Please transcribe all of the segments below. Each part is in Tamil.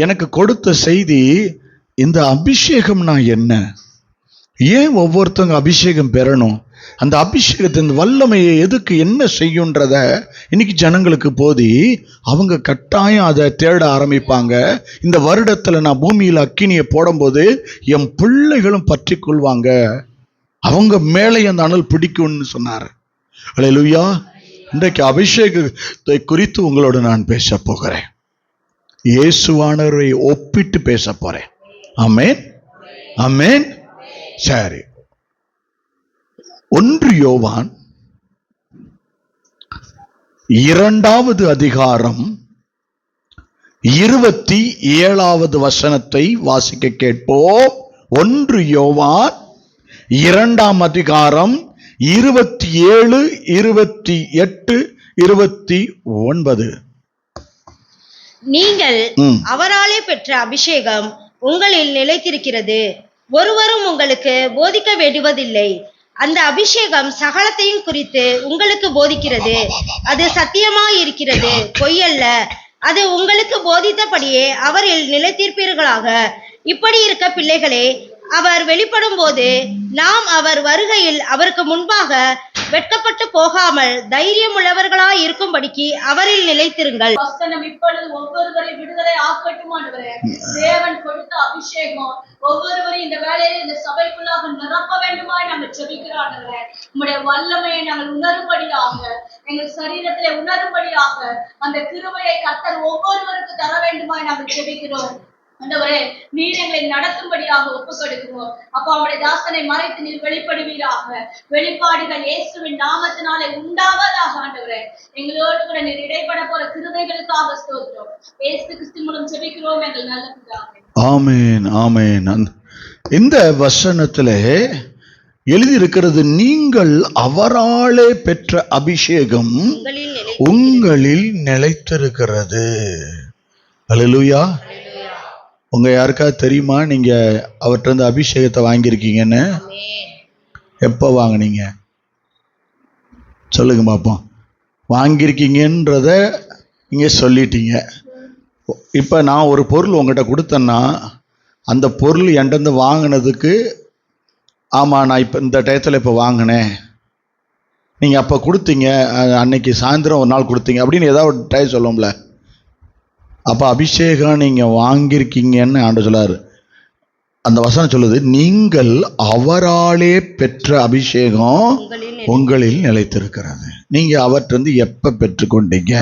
எனக்கு கொடுத்த செய்தி, இந்த அபிஷேகம்னா என்ன, ஏன் ஒவ்வொருத்தவங்க அபிஷேகம் பெறணும், அந்த அபிஷேகத்தின் வல்லமையை எதுக்கு என்ன செய்யுன்றத இன்னைக்கு ஜனங்களுக்கு போதி அவங்க கட்டாயம் அதை தேட ஆரம்பிப்பாங்க. இந்த வருடத்துல நான் பூமியில் அக்கினியை போடும்போது என் பிள்ளைகளும் பற்றி கொள்வாங்க, அவங்க மேலே அந்த அனல் பிடிக்கும்னு சொன்னார். அல்லேலூயா. இன்றைக்கு அபிஷேகத்தை குறித்து உங்களோடு நான் பேச போகிறேன். இயேசுவானவரை ஒப்பிட்டு பேச போறேன். ஆமென், ஆமென். சரி, 1 யோவான் 2வது அதிகாரம் 27வது வசனத்தை வாசிக்க கேட்போம். 1 யோவான் 2ஆம் அதிகாரம் 27, 28, 29. நீங்கள் அவராலே பெற்ற அபிஷேகம் உங்களில் நிலைத்திருக்கிறது, ஒருவரும் உங்களுக்கு போதிக்க வேண்டுவதில்லை. அந்த அபிஷேகம் சகலத்தையும் குறித்து உங்களுக்கு போதிக்கிறது. அது சத்தியமாயிருக்கிறது, பொய்யல்ல. அது உங்களுக்கு போதித்தபடியே அவரில் நிலைத்திருப்பீர்களாக. இப்படி இருக்க பிள்ளைகளே, அவர் வெளிப்படும் போது நாம் அவர் வருகையில் அவருக்கு முன்பாக வெட்கப்பட்டு போகாமல் தைரியம் உள்ளவர்களாய் இருக்கும்படிக்கு அவரில் நிலைத்திருங்கள். இப்பொழுது ஒவ்வொருவரை விடுதலை ஆக்கட்டும் ஆண்டவரே. தேவன் கொடுத்த அபிஷேகம் ஒவ்வொருவரையும் இந்த வேலையில இந்த சபைக்குள்ளாக நிரப்ப வேண்டுமாய் நாங்கள் ஜெபிக்கிறோம் ஆண்டவரே. உம்முடைய வல்லமையை நாங்கள் உணரும்படியாக, எங்கள் சரீரத்திலே உணரும்படியாக அந்த கிருபையை கர்த்தர் ஒவ்வொருவருக்கு தர வேண்டுமாய் நாங்கள் ஜெபிக்கிறோம் ஆண்டவரே. நீர் எங்களை நடத்தும்படியாக ஒப்புக்கொடுக்கிறோம். அப்ப அவருடைய தாசனை மறைத்து நீர் வெளிப்படுவீராக. வெளிப்பாடுகள் இயேசுவின் நாமத்தினாலே உண்டாவதாக ஆண்டவரே. எங்களோடு கூட நீர் இடைப்பட போற கிருபைகளுக்காக ஸ்தோத்திரம். இயேசு கிறிஸ்து மூலம் ஜெபிக்கிறோம் எங்கள் நல்ல பிதாவே. ஆமென், ஆமென். இந்த வசனத்திலே எழுதியிருக்கிறது, நீங்கள் அவராலே பெற்ற அபிஷேகம் உங்களில் நிலைத்திருக்கிறது. அல்லேலூயா. உங்க யாருக்கா தெரியுமா நீங்க அவர்கிட்ட இருந்து அபிஷேகத்தை வாங்கியிருக்கீங்கன்னு? எப்போ வாங்கினீங்க சொல்லுங்க பாப்போம். வாங்கியிருக்கீங்கன்றத நீங்க சொல்லிட்டீங்க. இப்போ நான் ஒரு பொருள் உங்கள்கிட்ட கொடுத்தேன்னா அந்த பொருள் என்கிட்ட வாங்கினதுக்கு, ஆமாம் நான் இப்போ இந்த டயத்தில் இப்போ வாங்கினேன், நீங்கள் அப்போ கொடுத்தீங்க, அன்னைக்கு சாயந்தரம் ஒரு நாள் கொடுத்தீங்க அப்படின்னு ஏதாவது ஒரு டயம் சொல்லுவோம்ல. அப்போ அபிஷேகம் நீங்கள் வாங்கியிருக்கீங்கன்னு ஆண்டவர் சொல்லாரு. அந்த வசனம் சொல்லுது, நீங்கள் அவராலே பெற்ற அபிஷேகம் உங்களில் நிலைத்திருக்கிறது. நீங்க அவற்றிருந்து எப்ப பெற்றுக்கொண்டீங்க?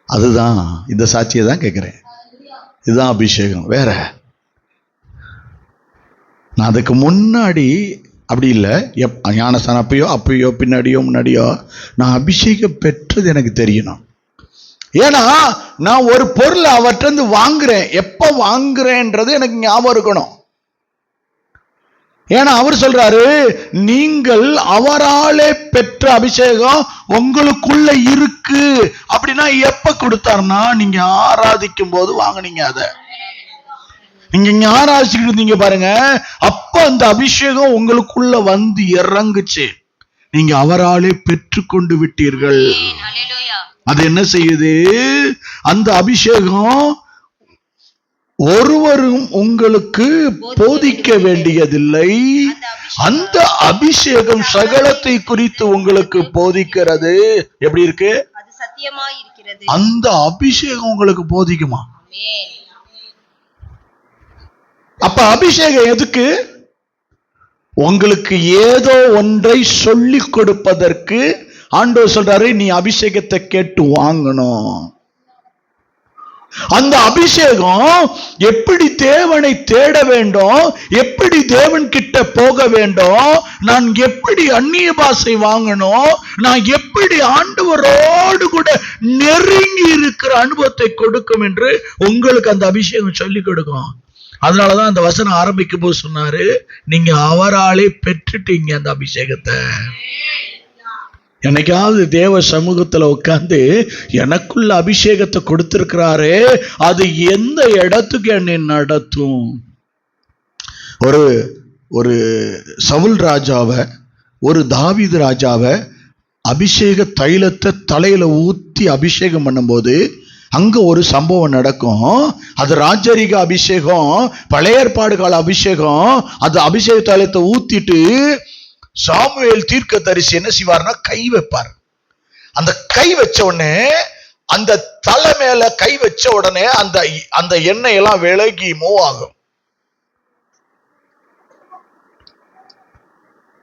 அதுதான், இந்த சாட்சியை தான் கேட்கிறேன். இதுதான் அபிஷேகம். வேற நான் அதுக்கு முன்னாடி அப்படி இல்லை. ஞானஸ்தானம் அப்பயோ பின்னாடியோ முன்னாடியோ நான் அபிஷேகம் பெற்றது எனக்கு தெரியணும். ஏன்னா நான் ஒரு பொருளை அவற்றிருந்து வாங்குறேன், எப்ப வாங்குறேன்றது எனக்கு ஞாபகம் இருக்கணும். ஏன்னா அவர் சொல்றாரு, நீங்கள் அவராலே பெற்ற அபிஷேகம் உங்களுக்குள்ள இருக்கு. அப்படின்னா எப்ப கொடுத்தாருன்னா நீங்க ஆராதிக்கும் போது வாங்கினீங்க. அதை நீங்க ஆராய்ச்சிக்கிட்டு இருந்தீங்க பாருங்க, அப்ப அந்த அபிஷேகம் உங்களுக்குள்ள வந்து இறங்குச்சு. நீங்க அவராலே பெற்றுக்கொண்டு விட்டீர்கள். அது என்ன செய்யுது? அந்த அபிஷேகம் ஒருவரும் உங்களுக்கு போதிக்க வேண்டியதில்லை. அந்த அபிஷேகம் சகலத்தை குறித்து உங்களுக்கு போதிக்கிறது. எப்படி இருக்கு? அந்த அபிஷேகம் உங்களுக்கு போதிக்குமா? அப்ப அபிஷேகம் எதுக்கு? உங்களுக்கு ஏதோ ஒன்றை சொல்லிக் கொடுப்பதற்கு. ஆண்டவர் சொல்றாரு, நீ அபிஷேகத்தை கேட்டு வாங்கணும். அந்த அபிஷேகம் எப்படி தேவனை தேட வேண்டும், எப்படி தேவன் கிட்ட போக வேண்டும், நான் எப்படி அந்நிய பாஷை வாங்கணும், நான் எப்படி ஆண்டவரோடு கூட நெருங்கி இருக்கிற அனுபவத்தை கொடுக்கும் என்று உங்களுக்கு அந்த அபிஷேகம் சொல்லிக் கொடுக்கும். அதனாலதான் அந்த வசனம் ஆரம்பிக்கும் போது சொன்னாரு, நீங்க அவராலே பெற்றுட்டீங்க அந்த அபிஷேகத்தை. என்னைக்காவது தேவ சமூகத்துல உட்கார்ந்து எனக்குள்ள அபிஷேகத்தை கொடுத்திருக்கிறாரே, அது எந்த இடத்துக்கு என்னை நடத்தும்? ஒரு சவுல் ராஜாவை, ஒரு தாவீது ராஜாவை அபிஷேக தைலத்தை தலையில ஊத்தி அபிஷேகம் பண்ணும்போது அங்க ஒரு சம்பவம் நடக்கும். அது ராஜரிக அபிஷேகம், பழைய ஏற்பாடு கால அபிஷேகம். அது அபிஷேக தைலத்தை ஊத்திட்டு சாமுவேல் தீர்க்கதரிசி என்ன செய்வார்னா கை வைப்பார். அந்த கை வச்ச உடனே, அந்த தலை மேல கை வச்ச உடனே அந்த எண்ணெய் எல்லாம் விலகி மூவ் ஆகும்.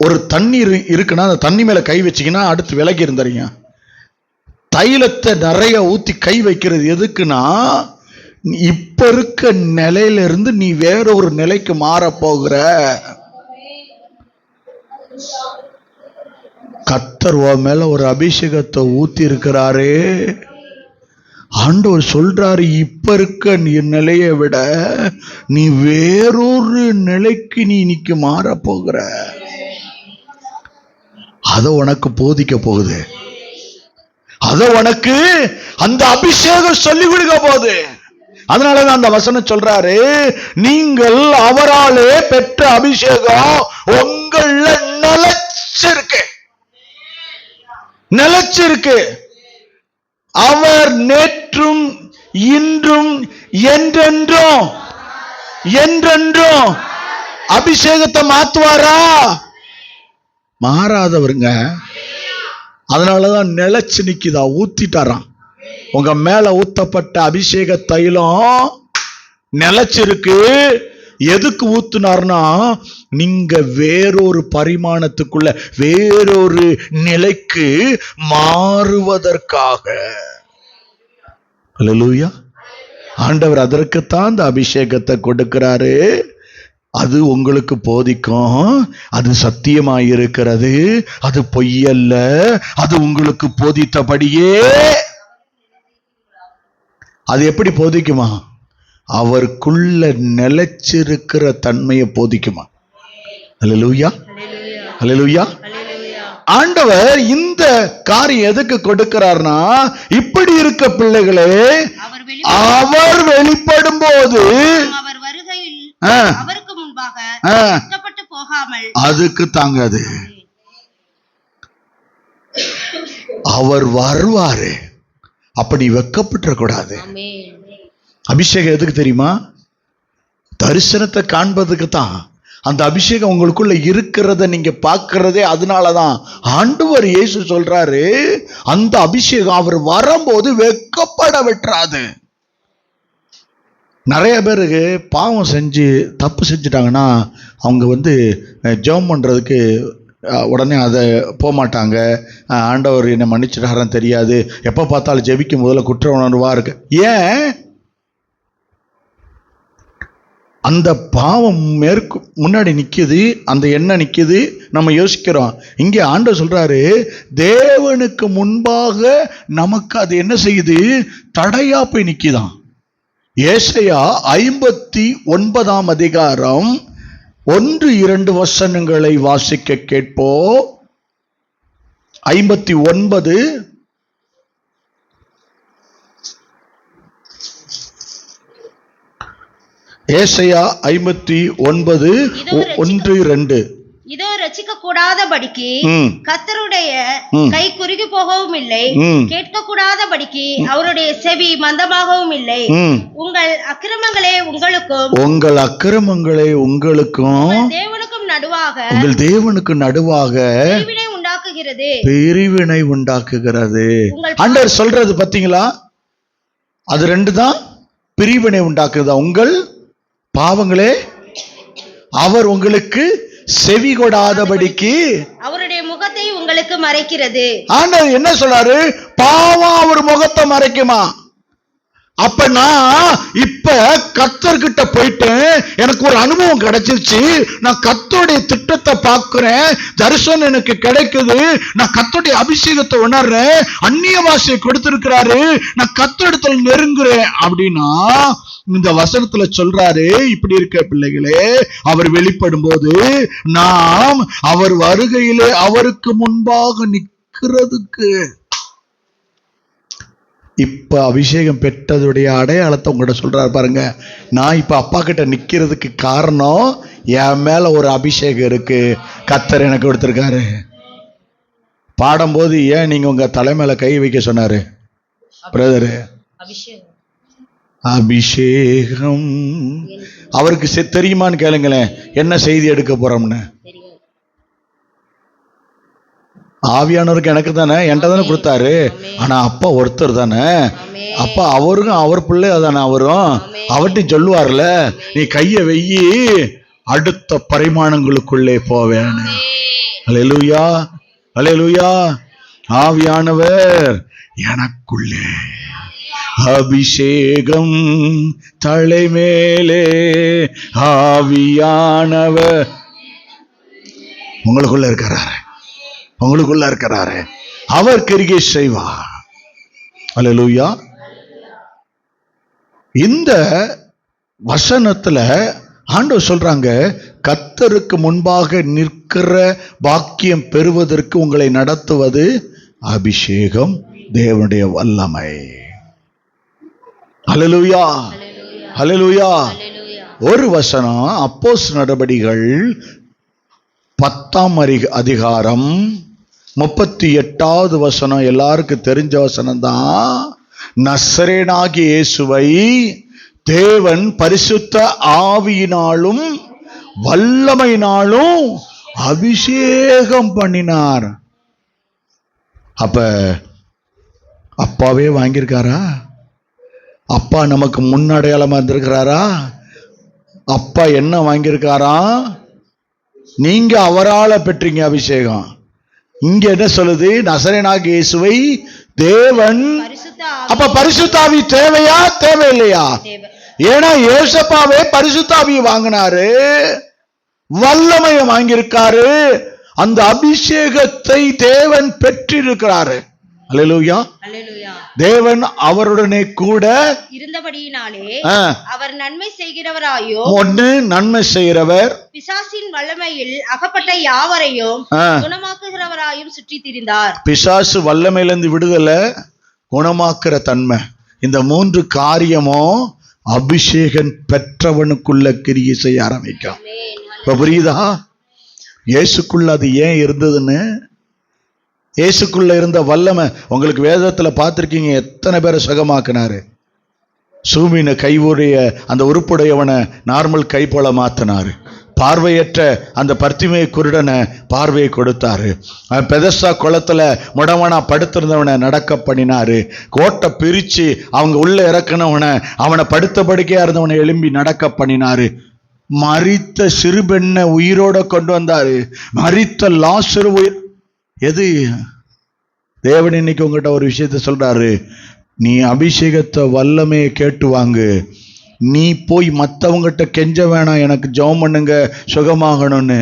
ஒரு தண்ணீர் இருக்குன்னா அந்த தண்ணி மேல கை வச்சீங்கன்னா அடுத்து விலகி இருந்தறீங்க. தைலத்தை நிறைய ஊத்தி கை வைக்கிறது எதுக்குன்னா, இப்ப இருக்க நிலையில இருந்து நீ வேற ஒரு நிலைக்கு மாற போகிற. கர்த்தர் மேல ஒரு அபிஷேகத்தை ஊத்தி இருக்கிறாரே. ஆண்டவர் சொல்றாரு, இப்ப இருக்க நிலையை விட நீ வேறொரு நிலைக்கு நீ இன்னைக்கு மாற போகிற. அத உனக்கு போதிக்க போகுது. அத உனக்கு அந்த அபிஷேகம் சொல்லி கொடுக்க போகுது. அதனாலதான் அந்த வசனம் சொல்றாரு, நீங்கள் அவராலே பெற்ற அபிஷேகம் உங்கள நிலைச்சிருக்கு. அவர் நேற்றும் இன்றும் என்றென்றும் அபிஷேகத்தை மாத்துவாரா? மாறாதவருங்க. அதனாலதான் நிலைச்சு நிக்குதா, ஊத்திட்டாராம். உங்க மேல ஊத்தப்பட்ட அபிஷேக தைலம் நிலைச்சிருக்கு. எதுக்கு ஊத்துனார்னா, நீங்க வேறொரு பரிமாணத்துக்குள்ள வேறொரு நிலைக்கு மாறுவதற்காக. அல்லேலூயா. ஆண்டவர் அதற்குத்தான் அந்த அபிஷேகத்தை கொடுக்கிறாரு. அது உங்களுக்கு போதிக்கும். அது சத்தியமாயிருக்கிறது. அது பொய்யல்ல. அது உங்களுக்கு போதித்தபடியே. அது எப்படி போதிக்குமா? அவருக்குள்ள நிலைச்சிருக்கிற தன்மையை போதிக்குமா? அல்லேலூயா, அல்லேலூயா. ஆண்டவர் இந்த காரியம் எதுக்கு கொடுக்கிறார்னா, இப்படி இருக்க பிள்ளைகளே, அவர் வெளிப்படும் போது அவருக்கு முன்பாக போகாமல் அதுக்கு தாங்காது. அவர் வருவாரு. அப்படி வெக்கப்பட்ட கூடாது. அபிஷேகம் எதுக்கு தெரியுமா? தரிசனத்தை காண்பதுக்கு தான். அந்த அபிஷேகம் உங்களுக்குள்ள இருக்கிறத நீங்க பார்க்கிறதே அதனாலதான். ஆண்டவர் இயேசு சொல்றாரு, அந்த அபிஷேகம் அவர் வரும்போது வெக்கப்பட விட்டுறாது. நிறைய பேருக்கு பாவம் செஞ்சு தப்பு செஞ்சுட்டாங்கன்னா அவங்க ஜெபம் பண்றதுக்கு உடனே அதை போக மாட்டாங்க. ஆண்டவர் என்னை மன்னிச்சிட்டாருன்னு தெரியாது. எப்போ பார்த்தாலும் ஜெபிக்கும் போதில் குற்ற உணர்வா இருக்கு. ஏன்? அந்த பாவம் முன்னாடி நிக்குது, அந்த எண்ணெய் நிக்குது. நம்ம யோசிக்கிறோம். இங்கே ஆண்டவர் சொல்றாரு, தேவனுக்கு முன்பாக நமக்கு அது என்ன செய்யுது? தடையா போய் நிக்குதான். ஏசாயா 59 அதிகாரம் 1-2 வசனங்களை வாசிக்க கேட்போ. 59 ஏசாயா 59:1-2. இதோ ரட்சிக்க கூடாதபடிக்கு கர்த்தருடைய கை குறுகி போகவும் இல்லை, கேட்க கூடாதபடிக்கு அவருடைய செவி மந்தமாகவும் இல்லை. உங்கள் அக்கிரமங்களே உங்களுக்கும் உங்கள் தேவனுக்கு நடுவாக பிரிவினை உண்டாக்குகிறது. ஆண்டவர் சொல்றது பாத்தீங்களா? அது ரெண்டு தான். பிரிவினை உண்டாக்குதா? உங்கள் பாவங்களே அவர் உங்களுக்கு செவி கொடாதபடிக்கு அவருடைய முகத்தை உங்களுக்கு மறைக்கிறது. ஆண்டவர் என்ன சொல்றாரு? பாவம் அவர் முகத்தை மறைக்குமா? அப்ப நான் இப்ப கர்த்தர்கிட்ட போயிட்டேன், எனக்கு ஒரு அனுபவம் கிடைச்சிருச்சு, நான் கர்த்தருடைய திட்டத்தை பார்க்கிறேன், தரிசனம் எனக்கு கிடைக்குது, நான் கர்த்தருடைய அபிஷேகத்தை உணர்றேன், அந்நிய பாஷையை கொடுத்திருக்கிறாரு, நான் கர்த்தரிடத்துல நெருங்குறேன் அப்படின்னா இந்த வசனத்துல சொல்றாரு, இப்படி இருக்க பிள்ளைகளே, அவர் வெளிப்படும் போது நாம் அவர் வருகையிலே அவருக்கு முன்பாக நிற்கிறதுக்கு இப்ப அபிஷேகம் பெற்றதுடைய அடையாளத்தை உங்கள்கிட்ட சொல்றாரு பாருங்க. நான் இப்ப அப்பா கிட்ட நிக்கிறதுக்கு காரணம் என் மேல ஒரு அபிஷேகம் இருக்கு, கர்த்தர் எனக்கு கொடுத்திருக்காரு. பாடும்போது ஏன் நீங்க உங்க தலைமையில கை வைக்க சொன்னாரு பிரதரு? அபிஷேகம் அவருக்கு தெரியுமான்னு கேளுங்களேன், என்ன செய்தி எடுக்க போறோம்னு. ஆவியானவருக்கு எனக்கு தானே, என்கிட்ட தானே கொடுத்தாரு. ஆனா அப்பா ஒருத்தர் தானே, அப்பா அவருக்கும் அவர் பிள்ளை தானே, அவரும் அவர்கிட்ட சொல்லுவார்ல, நீ கைய வெயி அடுத்த பரிமாணங்களுக்குள்ளே போவேன். அல்லேலூயா, அல்லேலூயா. ஆவியானவர் எனக்குள்ளே, அபிஷேகம் தலைமேலே, ஆவியானவர் உங்களுக்குள்ள இருக்கிறாரு, உங்களுக்குள்ள இருக்கிறாரு. அவர் கிரியை செய்வார். அல்லேலூயா. இந்த வசனத்துல ஆண்டவர் சொல்றாங்க, கர்த்தருக்கு முன்பாக நிற்கிற பாக்கியம் பெறுவதற்கு உங்களை நடத்துவது அபிஷேகம், தேவனுடைய வல்லமை. அல்லேலூயா, அல்லேலூயா. ஒரு வசனம் அப்போஸ்தலர் நடபடிகள் 10ஆம் அதிகாரம் 38வது வசனம், எல்லாருக்கும் தெரிஞ்ச வசனம் தான். நசரேயனாகிய இயேசுவை தேவன் பரிசுத்த ஆவியினாலும் வல்லமையினாலும் அபிஷேகம் பண்ணினார். அப்ப அப்பாவே வாங்கியிருக்காரா? அப்பா நமக்கு முன்னடையாளமா இருந்திருக்கிறாரா? அப்பா என்ன வாங்கியிருக்காரா? நீங்க அவரால பெற்றீங்க அபிஷேகம். இங்க என்ன சொல்லுது? நசரேயனாகிய இயேசுவை தேவன். அப்ப பரிசுத்த ஆவி தேவையா தேவையில்லையா? ஏன்னா ஏசப்பாவே பரிசுத்த ஆவியை வாங்கினாரு, வல்லமையை வாங்கியிருக்காரு, அந்த அபிஷேகத்தை தேவன் பெற்றிருக்கிறாரு. அல்லேலூயா. தேவன் அவருடனே கூட இருந்தபடியினாலே அவர் நன்மை செய்கிறவராயும், ஒன்னு நன்மை செய்கிறவர், பிசாசின் வல்லமையில் அகப்பட்ட யாவரையும் குணமாக்குகிறவராயும் சுற்றி திரிந்தார். பிசாசு வல்லமையிலிருந்து விடுதலை, குணமாக்குற தன்மை, இந்த 3 காரியமும் அபிஷேகம் பெற்றவனுக்குள்ள கிரியை செய்ய ஆரம்பிக்கும். இப்ப புரியுதா இயேசுக்குள்ள அது ஏன் இருந்ததுன்னு? இயேசுக்குள்ள இருந்த வல்லமை உங்களுக்கு வேதத்துல பார்த்திருக்கீங்க. எத்தனை பேரை சுகமாக்குனாரு. சூமின கைவுடைய அந்த உறுப்புடையவனை நார்மல் கை போல மாத்தினாரு. பார்வையற்ற அந்த பர்த்திமை குருடனை பார்வையை கொடுத்தாரு. பெதஸ்தா குளத்துல முடவனா படுத்திருந்தவனை நடக்க பண்ணினாரு. கோட்டை பிரிச்சு அவங்க உள்ள இறக்குனவனை, அவனை படுத்த படுக்கையா இருந்தவனை எழும்பி நடக்க பண்ணினாரு. மரித்த சிறுபெண்ணை உயிரோட கொண்டு வந்தாரு. மரித்த லாசரு உயிர். எது தேவன் இன்னைக்கு உங்ககிட்ட ஒரு விஷயத்த சொல்றாரு, நீ அபிஷேகத்தை வல்லமையை கேட்டு வாங்கு. நீ போய் மற்றவங்கிட்ட கெஞ்ச வேணாம், எனக்கு ஜெபம் பண்ணுங்க சுகமாகணும்னு.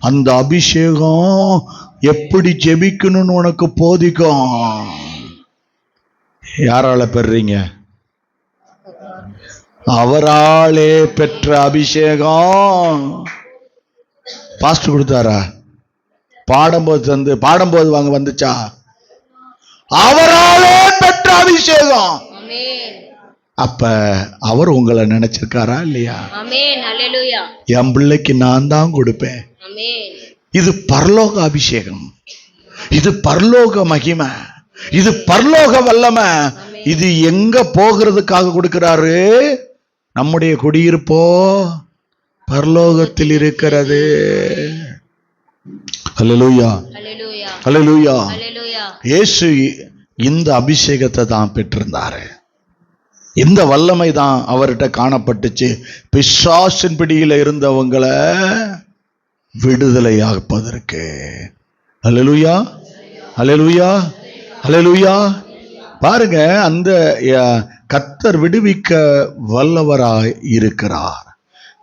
அந்த அபிஷேகம் எப்படி ஜெபிக்கணும்னு உனக்கு போதிக்கும். யாரால பெறீங்க? அவராலே பெற்ற அபிஷேகம். பாஸ்டர் கொடுத்தாரா? பாடும்போது வாங்க வந்துச்சா? அவராலே பெற்ற அபிஷேகம். அப்ப அவர் உங்களை நினைச்சிருக்காரா இல்லையா? என் பிள்ளைக்கு நான் தான் கொடுப்பேன். இது பரலோக அபிஷேகம், இது பரலோக மகிமை, இது பரலோக வல்லமை. இது எங்க போகிறதுக்காக கொடுக்கிறாரு? நம்முடைய குடியிருப்போ பரலோகத்தில் இருக்கிறது. அல்லேலூயா, அல்லேலூயா. இயேசு இந்த அபிஷேகத்தை தான் பெற்றிருந்தாரு. இந்த வல்லமை தான் அவர்கிட்ட காணப்பட்டுச்சு. பிசாசின் பிடியில இருந்தவங்களை விடுதலையாப்பதற்கு. அல்லேலூயா, அல்லேலூயா, அல்லேலூயா. பாருங்க, அந்த கர்த்தர் விடுவிக்க வல்லவராய் இருக்கிறார்.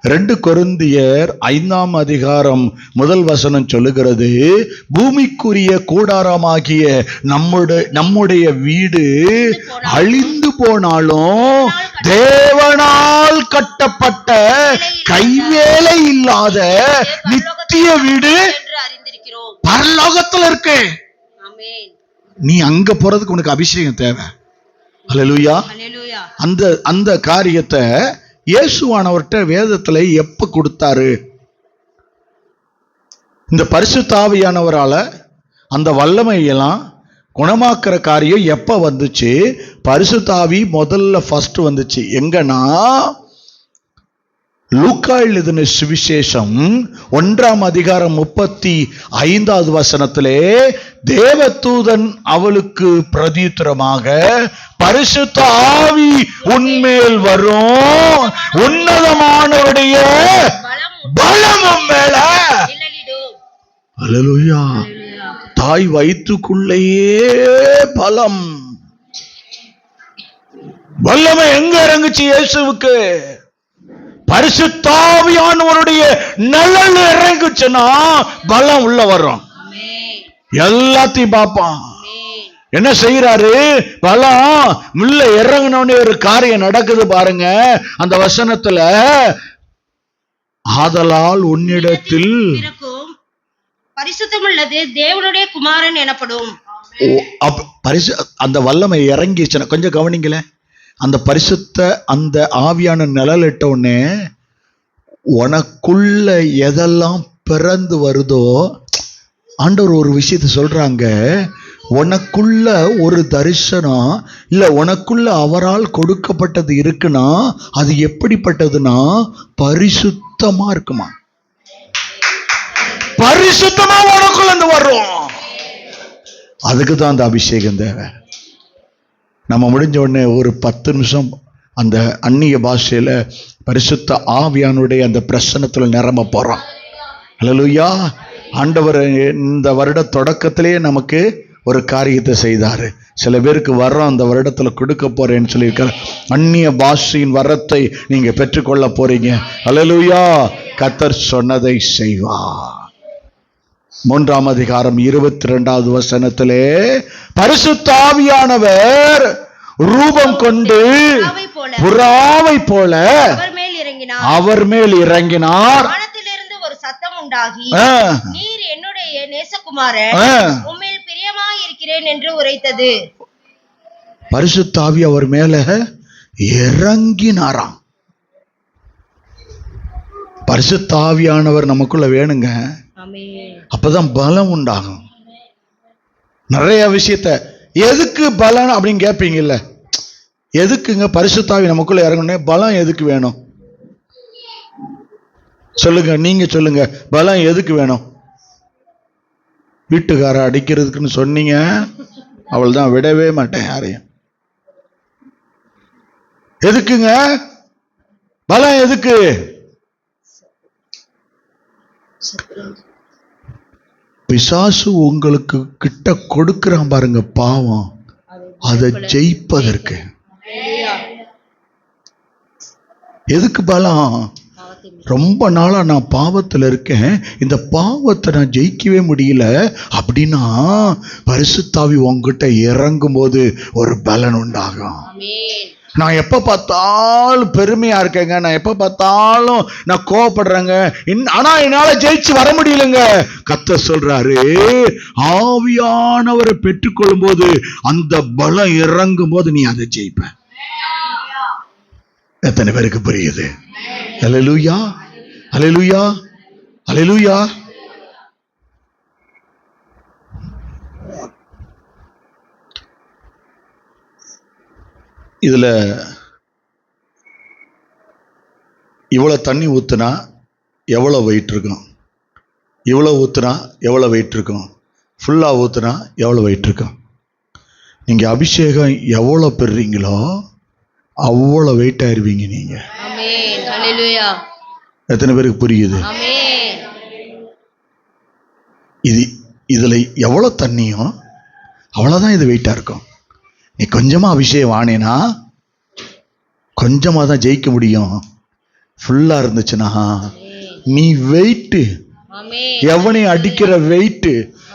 2 கொரிந்தியர் 5ஆம் அதிகாரம் 1 வசனம் சொல்லுகிறது, பூமிக்குரிய கூடாரமாகிய நம்முடைய வீடு அழிந்து போனாலும் தேவனால் கட்டப்பட்ட கைவேலை இல்லாத நித்திய வீடு பரலோகத்துல இருக்கு. நீ அங்க போறதுக்கு உனக்கு அபிஷேகம் தேவை. ஹல்லேலூயா. ஹல்லேலூயா. அந்த காரியத்தை இயேசுவானவர்கிட்ட வேதத்துல எப்ப கொடுத்தாரு? இந்த பரிசுத்த ஆவியானவரால அந்த வல்லமையெல்லாம் குணமாக்குற காரியம் எப்ப வந்துச்சு? பரிசுத்த ஆவி முதல்ல ஃபர்ஸ்ட் வந்துச்சு எங்கன்னா, லூக்கா எழுதின சுவிசேஷம் 1ஆம் அதிகாரம் 35வது வசனத்திலே, தேவதூதன் அவளுக்கு பிரதியுத்தரமாக, பரிசுத்த ஆவி உன்மேல் வரும், உன்னதமானவருடைய பலமும் மேல. ஹல்லேலூயா. தாய் வயிற்றுக்குள்ளேயே பலம், வல்லமை எங்க இறங்குச்சு இயேசுவுக்கு? பரிசுத்த ஆவியானவருடைய நிழல் இறங்குச்சுன்னா பலம் உள்ள வரும். எல்லாத்தையும் பார்ப்பான். என்ன செய்யறாரு? பலம் உள்ள இறங்கினோடனே ஒரு காரியம் நடக்குது பாருங்க. அந்த வசனத்துல, ஆதலால் உன்னிடத்தில் பரிசுத்தமுள்ளது தேவனுடைய குமாரன் எனப்படும். அந்த வல்லமை இறங்கிச்சுன்னா, கொஞ்சம் கவனிங்களே, அந்த பரிசுத்த அந்த ஆவியான நிழலிட்ட உடனே உனக்குள்ள எதெல்லாம் பிறந்து வருதோ, ஆண்டவர் ஒரு விஷயத்தை சொல்றாங்க, உனக்குள்ள ஒரு தரிசனம் இல்ல, உனக்குள்ள அவரால் கொடுக்கப்பட்டது இருக்குன்னா அது எப்படிப்பட்டதுன்னா பரிசுத்தமா இருக்குமா. பரிசுத்தமா உனக்குள்ள இருந்து வரும். அதுக்கு தான் அந்த அபிஷேகம் தேவை. நம்ம முடிஞ்ச உடனே ஒரு 10 நிமிஷம் அந்த அந்நிய பாஷையில பரிசுத்த ஆவியானுடைய அந்த பிரசன்னத்துல நிரம்ப போறோம். ஹல்லேலூயா. ஆண்டவர் இந்த வருட தொடக்கத்திலேயே நமக்கு ஒரு காரியத்தை செய்தாரு. சில பேருக்கு வர்றோம் அந்த வருடத்துல கொடுக்க போறேன்னு சொல்லியிருக்காரு. அந்நிய பாஷையின் வரத்தை நீங்க பெற்றுக்கொள்ள போறீங்க. ஹல்லேலூயா. கர்த்தர் சொன்னதை செய்வார். 3ஆம் அதிகாரம் 22வது வசனத்திலே, பரிசுத்த ஆவியானவர் ரூபம் கொண்டு புறாவை போல அவர் மேல் இறங்கினார். வானத்திலிருந்து ஒரு சத்தம் உண்டாகி, நீர் என்னுடைய நேசகுமாரன், உம்மில் பிரியமாய் இருக்கிறேன் என்று உரைத்தது. பரிசுத்த ஆவி அவர் மேல இறங்கினாராம். பரிசுத்த ஆவியானவர் நமக்குள்ள வேணுங்க. அப்பதான் பலம் உண்டாகும். நிறைய விஷயத்த எதுக்கு பலம் அப்படின்னு கேட்பீங்கல்ல, எதுக்குங்க பரிசுத்த ஆவி நமக்குள்ள இறங்கணும்? பலம் எதுக்கு வேணும் சொல்லுங்க, நீங்க சொல்லுங்க. பலம் எதுக்கு வேணும்? வீட்டுக்கார அடிக்கிறதுக்குன்னு சொன்னீங்க, அவள் தான் விடவே மாட்டேன் யாரையும். எதுக்குங்க பலம்? எதுக்கு? பிசாசு உங்களுக்கு கிட்ட கொடுக்கிறான் பாருங்க பாவம், அதை ஜெயிப்பதற்கு. எதுக்கு பலம்? ரொம்ப நாளா நான் பாவத்துல இருக்கேன், இந்த பாவத்தை நான் ஜெயிக்கவே முடியல அப்படின்னா பரிசுத்த ஆவி உங்ககிட்ட இறங்கும் போது ஒரு பலன் உண்டாகும். நான் எப்ப பார்த்தாலும் பெருமையா இருக்கேங்க, நான் எப்ப பார்த்தாலும் நான் கோவப்படுறேங்க, ஆனா என்னால ஜெயிச்சு வர முடியலங்க. கர்த்தர் சொல்றாரு, ஆவியானவரை பெற்றுக்கொள்ளும் போது அந்த பலம் இறங்கும் போது நீ அதை ஜெயிப்ப. எத்தனை பேருக்கு புரியுது? அல்லேலூயா, அல்லேலூயா, அல்லேலூயா. இதுல இவ்வளவு தண்ணி ஊத்துனா எவ்வளவு வெயிட் இருக்கும், இவ்வளவு ஊத்துனா எவ்வளவு வெயிட் இருக்கும், ஃபுல்லா ஊத்துனா எவ்வளவு வெயிட் இருக்கும். நீங்க அபிஷேகம் எவ்வளவு பெறுறீங்களோ அவ்வளவு வெயிட் ஆயிருவீங்க நீங்க. எத்தனை பேருக்கு புரியுது? இதுல எவ்வளவு தண்ணியோ அவ்வளவுதான் இது வெயிட்டா இருக்கும். நீ கொஞ்சமா அபிஷேகம் ஆனேனா கொஞ்சமா தான் ஜெயிக்க முடியும். ஃபுல்லா இருந்துச்சுன்னா நீ வெயிட், எவனை அடிக்கிற வெயிட்,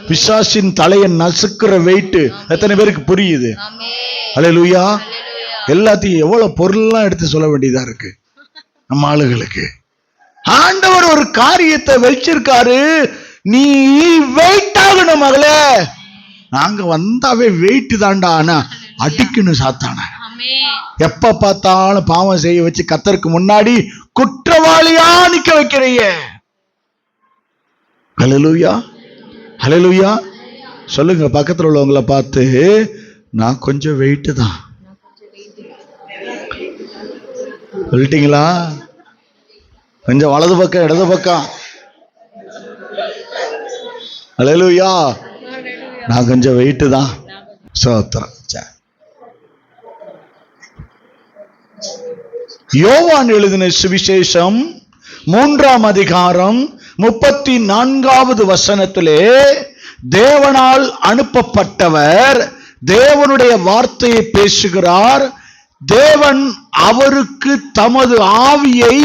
பிசாசின் தலையை நசுக்கிற வெயிட். எத்தனை பேருக்கு புரியுது? அல்லேலூயா. எல்லாத்தையும் எவ்வளவு பொருள்லாம் எடுத்து சொல்ல வேண்டியதா இருக்கு நம்ம ஆளுகளுக்கு. ஆண்டவர் ஒரு காரியத்தை வச்சிருக்காரு, நீ வெயிட் ஆகணும் மகளே. நாங்க வந்தாவே வெயிட் தாண்டா, ஆனா அடிக்கணும் சாத்தான. எப்ப பார்த்தாலும் பாவம் செய்ய வச்சு கர்த்தருக்கு முன்னாடி குற்றவாளியா நிக்க வைக்கிறீங்க. ஹல்லேலூயா, ஹல்லேலூயா. சொல்லுங்க பக்கத்துல உள்ளவங்களை பார்த்து, நான் கொஞ்சம் வெயிட்டு தான். சொல்லிட்டீங்களா? கொஞ்சம் வலது பக்கம் இடது பக்கம். ஹல்லேலூயா. நான் கொஞ்சம் வெயிட்டு தான். ஸ்தோத்திரம். யோவான் எழுதின சுவிசேஷம் 3ஆம் அதிகாரம் 34வது வசனத்திலே, தேவனால் அனுப்பப்பட்டவர் தேவனுடைய வார்த்தையை பேசுகிறார். தேவன் அவருக்கு தமது ஆவியை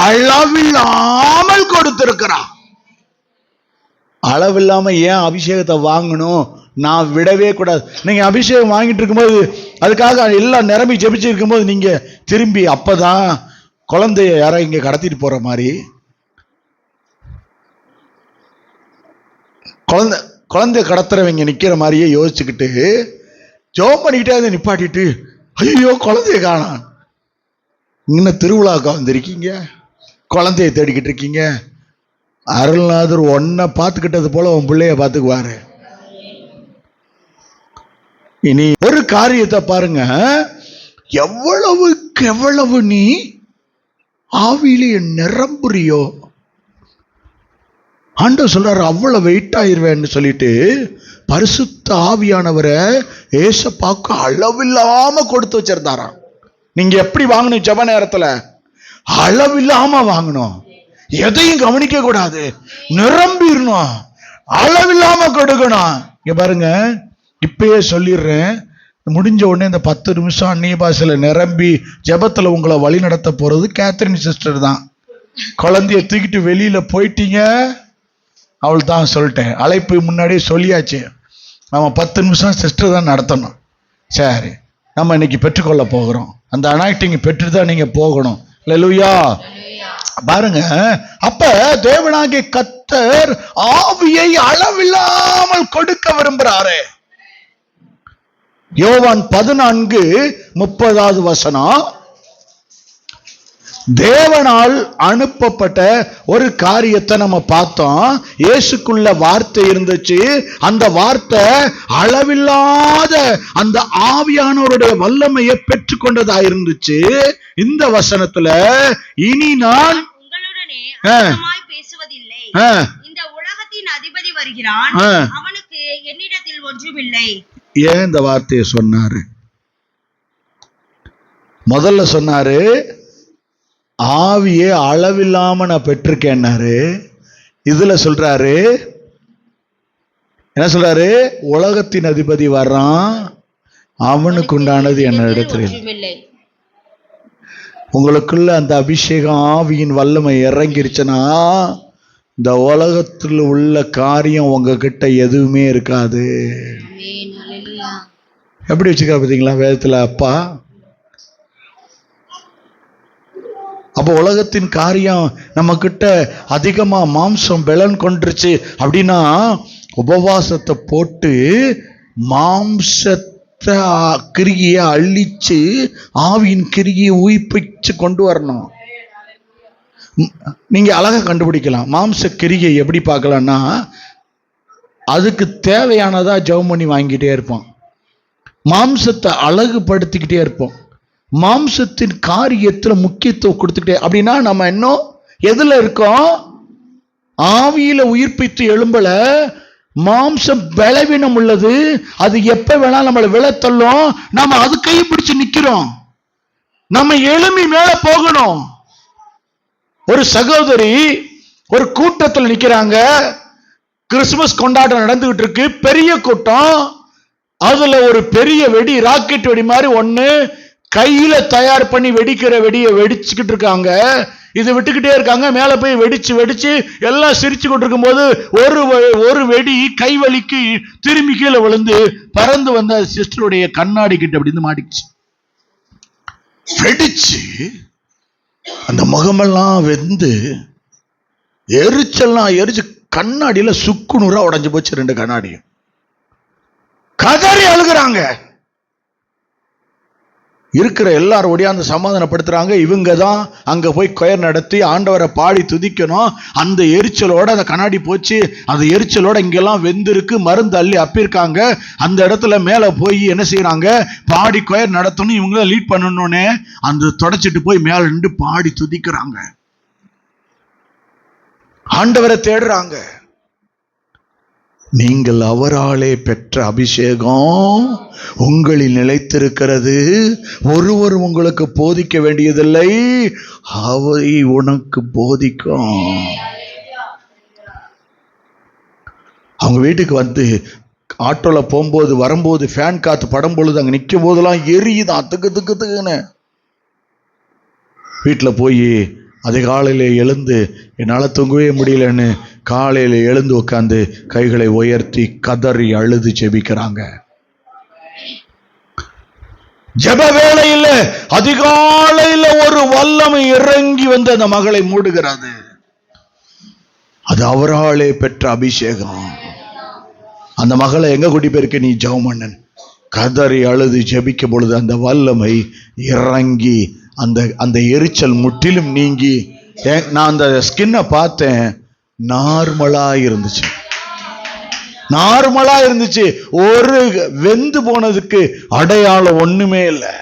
அளவில்லாமல் கொடுத்திருக்கிறார். அளவில்லாம ஏன் அபிஷேகத்தை வாங்கணும்? நான் விடவே கூடாது. நீங்க அபிஷேகம் வாங்கிட்டு இருக்கும்போது, அதுக்காக எல்லாம் நிரம்பி ஜெபிச்சு இருக்கும்போது நீங்க திரும்பி அப்பதான் குழந்தைய யாரோ இங்க கடத்திட்டு போற மாதிரி, குழந்தைய கடத்துறவங்க நிக்கிற மாதிரியே யோசிச்சுக்கிட்டு ஜோம் பண்ணிக்கிட்டே அதை நிப்பாட்டிட்டு, ஐயோ குழந்தைய காணோம். இன்னும் திருவிழாவுக்கு வந்திருக்கீங்க, குழந்தைய தேடிக்கிட்டு இருக்கீங்க. அருள்நாதர் ஒன்ன பார்த்துக்கிட்டது போல உன் பிள்ளைய பார்த்துக்குவாரு. இனி ஒரு காரியத்தை பாருங்க, எவ்வளவுக்கு எவ்வளவு நீ ஆவியிலே நிரம்புறியோ, ஆண்டவர் சொல்றாரு அவ்வளவு வெயிட் ஆயிருவேன்னு சொல்லிட்டு பரிசுத்த ஆவியானவரை ஏசப்பாக்கு அளவில்லாம கொடுத்து வச்சிருந்தாராம். நீங்க எப்படி வாங்கணும்? ஜெப நேரத்துல அளவில்லாம வாங்கணும். எதையும் கவனிக்க கூடாது, நிரம்பிடணும், அளவில்லாம கொடுக்கணும். இங்க பாருங்க, இப்பயே சொல்லிடுறேன், முடிஞ்ச உடனே இந்த 10 நிமிஷம் அந்நிய பாஷையில நிரம்பி ஜெபத்துல உங்களை வழி நடத்த போறது கேத்ரின் சிஸ்டர் தான். குழந்தைய தூக்கிட்டு வெளியில போயிட்டீங்க, அவள் தான் சொல்லிட்டேன், அழைப்பு முன்னாடியே சொல்லியாச்சு. நம்ம 10 நிமிஷம் சிஸ்டர் தான் நடத்தணும். சரி, நம்ம இன்னைக்கு பெற்றுக்கொள்ள போகிறோம். அந்த அனாயிட்டிங் பெற்று தான் நீங்க போகணும். அல்லேலூயா. பாருங்க, அப்ப தேவனாகிய கர்த்தர் ஆவியை அளவில்லாமல் கொடுக்க விரும்புறாரு. யோவான் 14:30 வசனம், தேவனால் அனுப்பப்பட்ட ஒரு காரியத்தை நம்ம பார்த்தோம். இயேசுக்குள்ள வார்த்தை இருந்துச்சு, அந்த வார்த்தை அளவில்லாத அந்த ஆவியானவருடைய வல்லமையை பெற்றுக்கொண்டதா இருந்துச்சு. இந்த வசனத்துல, இனி நான் உங்களுடனே பேசுவதில்லை, இந்த உலகத்தின் அதிபதி வருகிறான், அவனுக்கு என்னிடத்தில் ஒன்றுமில்லை. ஏன் இந்த வார்த்தையை சொன்னாரு? முதல்ல சொன்னாரு ஆவியே அளவில்லாம நான் பெற்றிருக்கேன்னாரு. இதுல சொல்றாரு, என்ன சொல்றாரு? உலகத்தின் அதிபதி வர்றான், அவனுக்கு உண்டானது என்ன இடத்துல. உங்களுக்குள்ள அந்த அபிஷேகம் ஆவியின் வல்லமை இறங்கிருச்சுன்னா, இந்த உலகத்தில் உள்ள காரியம் உங்ககிட்ட எதுவுமே இருக்காது. எப்படி வச்சுக்கா பார்த்தீங்களா வேதத்துல அப்பா? அப்போ உலகத்தின் காரியம் நம்ம கிட்ட அதிகமா மாம்சம் பலன் கொண்டுருச்சு அப்படின்னா, உபவாசத்தை போட்டு மாம்சத்தை கிரியை அழிச்சு ஆவியின் கிரியை உயிர்ப்பிச்சு கொண்டு வரணும். நீங்க அழகா கண்டுபிடிக்கலாம். மாம்ச கிரியை எப்படி பார்க்கலாம்னா, அதுக்கு தேவையானதா ஜெபம் பண்ணி வாங்கிட்டே இருப்போம், மாம்சத்தை அழகுபடுத்திக்கிட்டே இருப்போம், மாம்சத்தின் காரியத்துல முக்கியத்துவம் கொடுத்துக்கிட்டே. அப்படின்னா நம்ம இன்னும் எதுல இருக்கோம்? ஆவியில உயிர்ப்பித்து எழும்பல. மாம்சம் பலவீனம் உள்ளது, அது எப்ப வேணாலும் நம்மளை விழத்தள்ளும். நாம அது கை பிடிச்சு நிக்கிறோம். நம்ம எழும்பி மேல போகணும். ஒரு சகோதரி ஒரு கூட்டத்தில் நிக்கிறாங்க, கிறிஸ்துமஸ் கொண்டாட்டம் நடந்துகிட்டு இருக்கு, பெரிய கூட்டம். அதுல ஒரு பெரிய வெடி, ராக்கெட் வெடி மாதிரி ஒண்ணு கையில தயார் பண்ணி வெடிக்கிற வெடியை வெடிச்சுக்கிட்டு இருக்காங்க. இது விட்டுக்கிட்டே இருக்காங்க, மேல போய் வெடிச்சு வெடிச்சு எல்லாம் சிரிச்சு கொண்டு இருக்கும் போது ஒரு வெடி கை வலிக்கு திரும்பி கீழே விழுந்து பறந்து வந்த சிஸ்டருடைய கண்ணாடி கிட்ட அப்படி மாட்டிச்சு. வெடிச்சு அந்த முகமெல்லாம் வெந்து எரிச்செல்லாம் எரிச்சு கண்ணாடியில சுக்குநூறா உடைஞ்சு போச்சு. 2 கண்ணாடியும் கதறி அழுகுறாங்க. இருக்கிற எல்லாரும் ஒடியாந்து சமாதானப்படுத்துறாங்க. இவங்க தான் அங்க போய் கொயர் நடத்தி ஆண்டவரை பாடி துதிக்கணும். அந்த எரிச்சலோட அந்த கண்ணாடி போச்சு, அந்த எரிச்சலோட இங்கெல்லாம் வெந்திருக்கு, மருந்து அள்ளி அப்பிருக்காங்க. அந்த இடத்துல மேல போய் என்ன செய்யறாங்க, பாடி கொயர் நடத்தணும், இவங்கள லீட் பண்ணணும்னு அந்த தொடச்சிட்டு போய் மேல நின்று பாடி துதிக்கிறாங்க, ஆண்டவரை தேடுறாங்க. நீங்கள் அவராலே பெற்ற அபிஷேகம் உங்களில் நிலைத்திருக்கிறது. ஒருவர் உங்களுக்கு போதிக்க வேண்டியதில்லை, அவை உனக்கு போதிக்கும். அவங்க வீட்டுக்கு வந்து ஆட்டோல போகும்போது வரும்போது ஃபேன் காத்து படும் பொழுது அங்க நிற்கும் போதெல்லாம் எரியுதான், திக்கு திக்கு திக்குன்னு. வீட்டில் போய் அதிகாலையில எழுந்து என்னால் தூங்கவே முடியலன்னு காலையில எழுந்து உட்காந்து கைகளை உயர்த்தி கதறி அழுது ஜெபிக்கிறாங்க. ஜெப வேளையில் அதிகாலையில ஒரு வல்லமை இறங்கி வந்து அந்த மகளை மூடுகிறது. அது அவராலே பெற்ற அபிஷேகம். அந்த மகளை எங்க கூட்டி போயிருக்க, நீ ஜெபமண்ணன் கதறி அழுது ஜெபிக்கும் பொழுது அந்த வல்லமை இறங்கி அந்த அந்த எரிச்சல் முற்றிலும் நீங்கி, நான் அந்த ஸ்கின்னை பார்த்தேன், நார்மலா இருந்துச்சு, நார்மலா இருந்துச்சு. ஒரு வெந்து போனதுக்கு அடையாளம் ஒண்ணுமே இல்லை.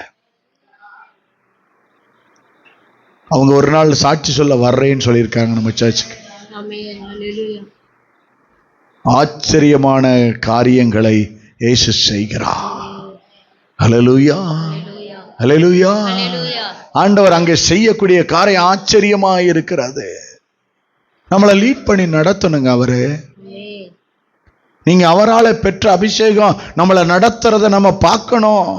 அவங்க ஒரு நாள் சாட்சி சொல்ல வர்றேன்னு சொல்லியிருக்காங்க நம்ம சர்ச்சுக்கு. ஆச்சரியமான காரியங்களை இயேசு செய்கிறார். ஹல்லேலூயா, ஹல்லேலூயா. ஆண்டவர் அங்கே செய்யக்கூடிய காரியம் ஆச்சரியமா இருக்கிறது. நம்மளை லீட் பண்ணி நடத்தணுங்க அவரு. நீங்க அவரால் பெற்ற அபிஷேகம் நம்மளை நடத்துறத நம்ம பார்க்கணும்.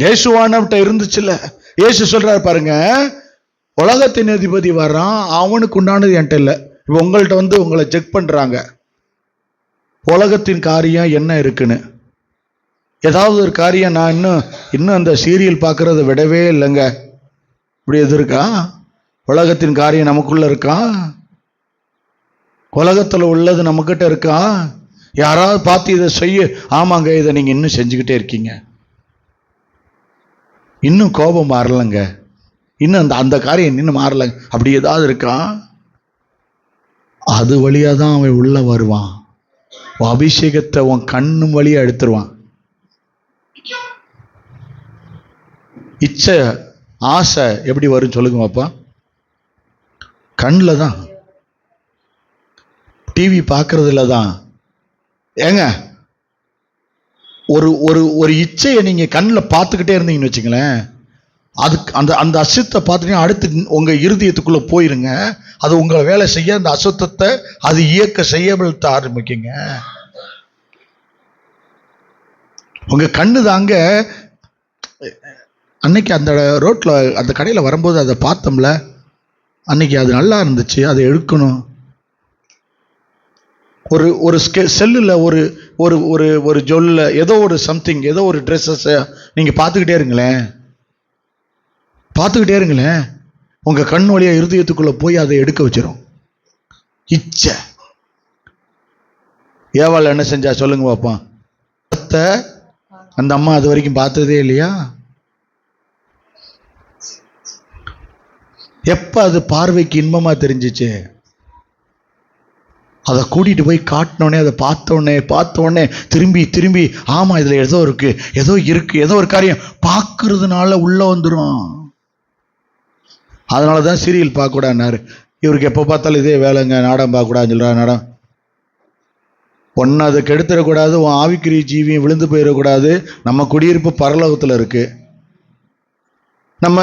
இயேசுவானவர்கிட்ட இருந்துச்சுல்ல, இயேசு சொல்றாரு பாருங்க, உலகத்தின் அதிபதி வர்றான், அவனுக்கு உண்டானது என்கிட்ட இல்லை. இப்போ உங்கள்கிட்ட வந்து உங்களை செக் பண்றாங்க, உலகத்தின் காரியம் என்ன இருக்குன்னு. ஏதாவது ஒரு காரியம் நான் இன்னும் அந்த சீரியல் பார்க்கறத விடவே இல்லைங்க, இப்படி எது இருக்கா? உலகத்தின் காரியம் நமக்குள்ள இருக்கா? உலகத்துல உள்ளது நம்மகிட்ட இருக்கா? யாராவது பார்த்து இதை செய்ய, ஆமாங்க இதை நீங்க இன்னும் செஞ்சுக்கிட்டே இருக்கீங்க, இன்னும் கோபம் மாறலங்க, இன்னும் அந்த காரியம் இன்னும் மாறலங்க, அப்படி ஏதாவது இருக்கா? அது வழியா தான் அவன் உள்ள வருவான். அபிஷேகத்தை உன் கண்ணும் வழியா எடுத்துருவான். இச்சை ஆசை எப்படி வரும் சொல்லுங்க பாப்பா? கண்ணில் தான், டிவி பார்க்கறதுல தான். ஏங்க ஒரு ஒரு ஒரு இச்சையை நீங்க கண்ணில் பார்த்துக்கிட்டே இருந்தீங்கன்னு வச்சுங்களேன், அதுக்கு அந்த அசுத்தத்தை பார்த்துட்டீங்கன்னா அடுத்து உங்க இருதயத்துக்குள்ள போயிருங்க. அது உங்களை வேலை செய்ய அந்த அசுத்தத்தை அது இயக்க செய்யப்படுத்த ஆரம்பிக்குங்க. உங்க கண்ணு தாங்க. அன்னைக்கு அந்த ரோட்ல அந்த கடையில் வரும்போது அதை பார்த்தோம்ல, அன்னைக்கு அது நல்லா இருந்துச்சு, அதை எடுக்கணும். ஒரு செல்லில் ஒரு ஜொல்ல ஏதோ ஒரு சம்திங், ஏதோ ஒரு ட்ரெஸ்ஸஸை நீங்கள் பார்த்துக்கிட்டே இருங்களேன், உங்கள் கண் வழியாக இருதயத்துக்குள்ளே போய் அதை எடுக்க வச்சிடும் இச்சை. ஏவாள் என்ன செஞ்சா சொல்லுங்க பாப்பா? அந்த அம்மா அது வரைக்கும் பார்த்ததே இல்லையா? எப்ப அது பார்வைக்கு இன்பமா தெரிஞ்சிச்சு, அதை கூட்டிட்டு போய் காட்டினோடனே, அதை பார்த்த உடனே திரும்பி ஆமா இதுல ஏதோ இருக்கு, ஏதோ ஒரு காரியம் பார்க்கறதுனால உள்ள வந்துடும். அதனாலதான் சீரியல் பார்க்க கூடாதுன்னாரு. இவருக்கு எப்ப பார்த்தாலும் இதே வேலைங்க, நாடகம் பார்க்க கூடாதுன்னு சொல்றாரு. நாடகம் ஒன்னு அதை கெடுத்துடக்கூடாது, உன் ஆவிக்குரிய ஜீவியம் விழுந்து போயிடக்கூடாது. நம்ம குடியிருப்பு பரலோகத்துல இருக்கு. நம்ம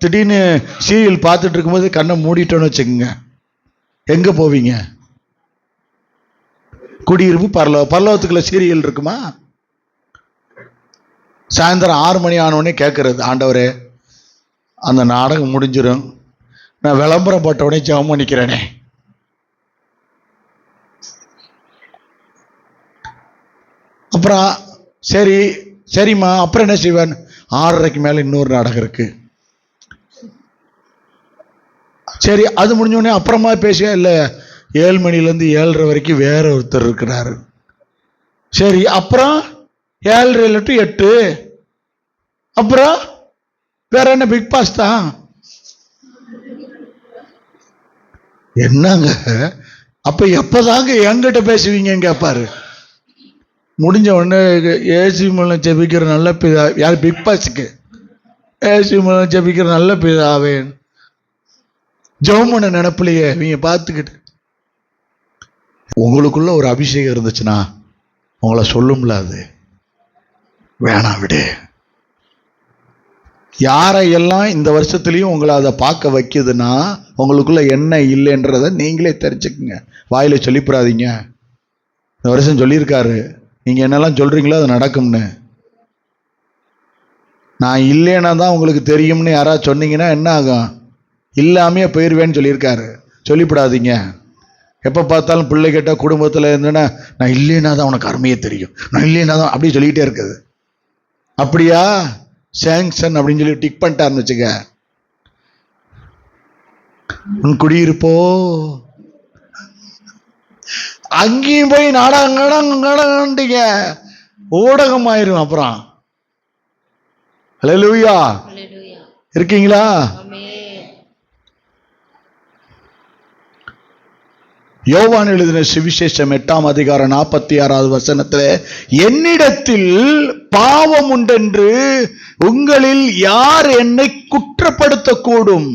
திடீர்னு சீரியல் பார்த்துட்டு இருக்கும்போது கண்ணை மூடிட்டோன்னு வச்சுக்கோங்க, எங்க போவீங்க? குடியிருப்பு பரலோகத்துக்குள்ள சீரியல் இருக்குமா? சாயந்தரம் 6 மணி ஆனோடனே கேட்கறது, ஆண்டவரே அந்த நாடகம் முடிஞ்சிடும், நான் விளம்பரம் போட்ட உடனே ஜெபம் பண்ணிக்கிறேனே. அப்புறம் சரிம்மா அப்புறம் என்ன செய்வேன்? 6:30க்கு மேல இன்னொரு நாடகம் இருக்கு. சரி அது முடிஞ்ச உடனே அப்புறமா பேசியா? இல்லை 7 மணிலேருந்து 7:30 வரைக்கும் வேற ஒருத்தர் இருக்கிறாரு. சரி அப்புறம் 7:30 to 8, அப்புறம் வேற என்ன, பிக் பாஸ் தான். என்னங்க அப்ப எப்பதாங்க என்கிட்ட பேசுவீங்க கேட்பாரு. முடிஞ்ச உடனே ஏசி மூலம் ஜெபிக்கிற நல்ல பிதா, யார் பிக் பாஸுக்கு ஏசி மூலம் ஜெபிக்கிற நல்ல பிதாவே ஜெபம் நினைப்பிலையே நீங்க பார்த்துக்கிட்டு. உங்களுக்குள்ள ஒரு அபிஷேகம் இருந்துச்சுன்னா உங்களை சொல்லும்ல, அது வேணாம் விடு. யாரையெல்லாம் இந்த வருஷத்துலயும் உங்களை அதை பார்க்க வைக்குதுன்னா உங்களுக்குள்ள என்ன இல்லைன்றத நீங்களே தெரிஞ்சுக்குங்க. வாயில சொல்லிப்புறாதீங்க. இந்த வருஷம் சொல்லியிருக்காரு, நீங்க என்னெல்லாம் சொல்றீங்களோ அது நடக்கும்னு. நான் இல்லைன்னா தான் உங்களுக்கு தெரியும்னு யாராவது சொன்னீங்கன்னா என்ன ஆகும்? இல்லாமையே போயிடுவேன்னு சொல்லியிருக்காரு. சொல்லிவிடாதீங்க. எப்போ பார்த்தாலும் பிள்ளை கேட்டால் குடும்பத்தில் இருந்தேன்னா நான் இல்லைன்னா தான் உனக்கு அருமையே தெரியும், நான் இல்லைன்னா தான் அப்படி சொல்லிக்கிட்டே இருக்குது. அப்படியா சேங்ஷன் அப்படின்னு சொல்லி டிக் பண்ணிட்டாருன்னு வச்சுக்க. உன் குடியிருப்போ அங்கேயும் போய் நாடகங்க ஊடகம் ஆயிரும். அப்புறம் ஹல்லேலூயா இருக்கீங்களா? யோவான் எழுதின சுவிசேஷம் 8ஆம் அதிகாரம் 46வது வசனத்திலே, என்னிடத்தில் பாவம் உண்டென்று உங்களில் யார் என்னை குற்றப்படுத்தக்கூடும்?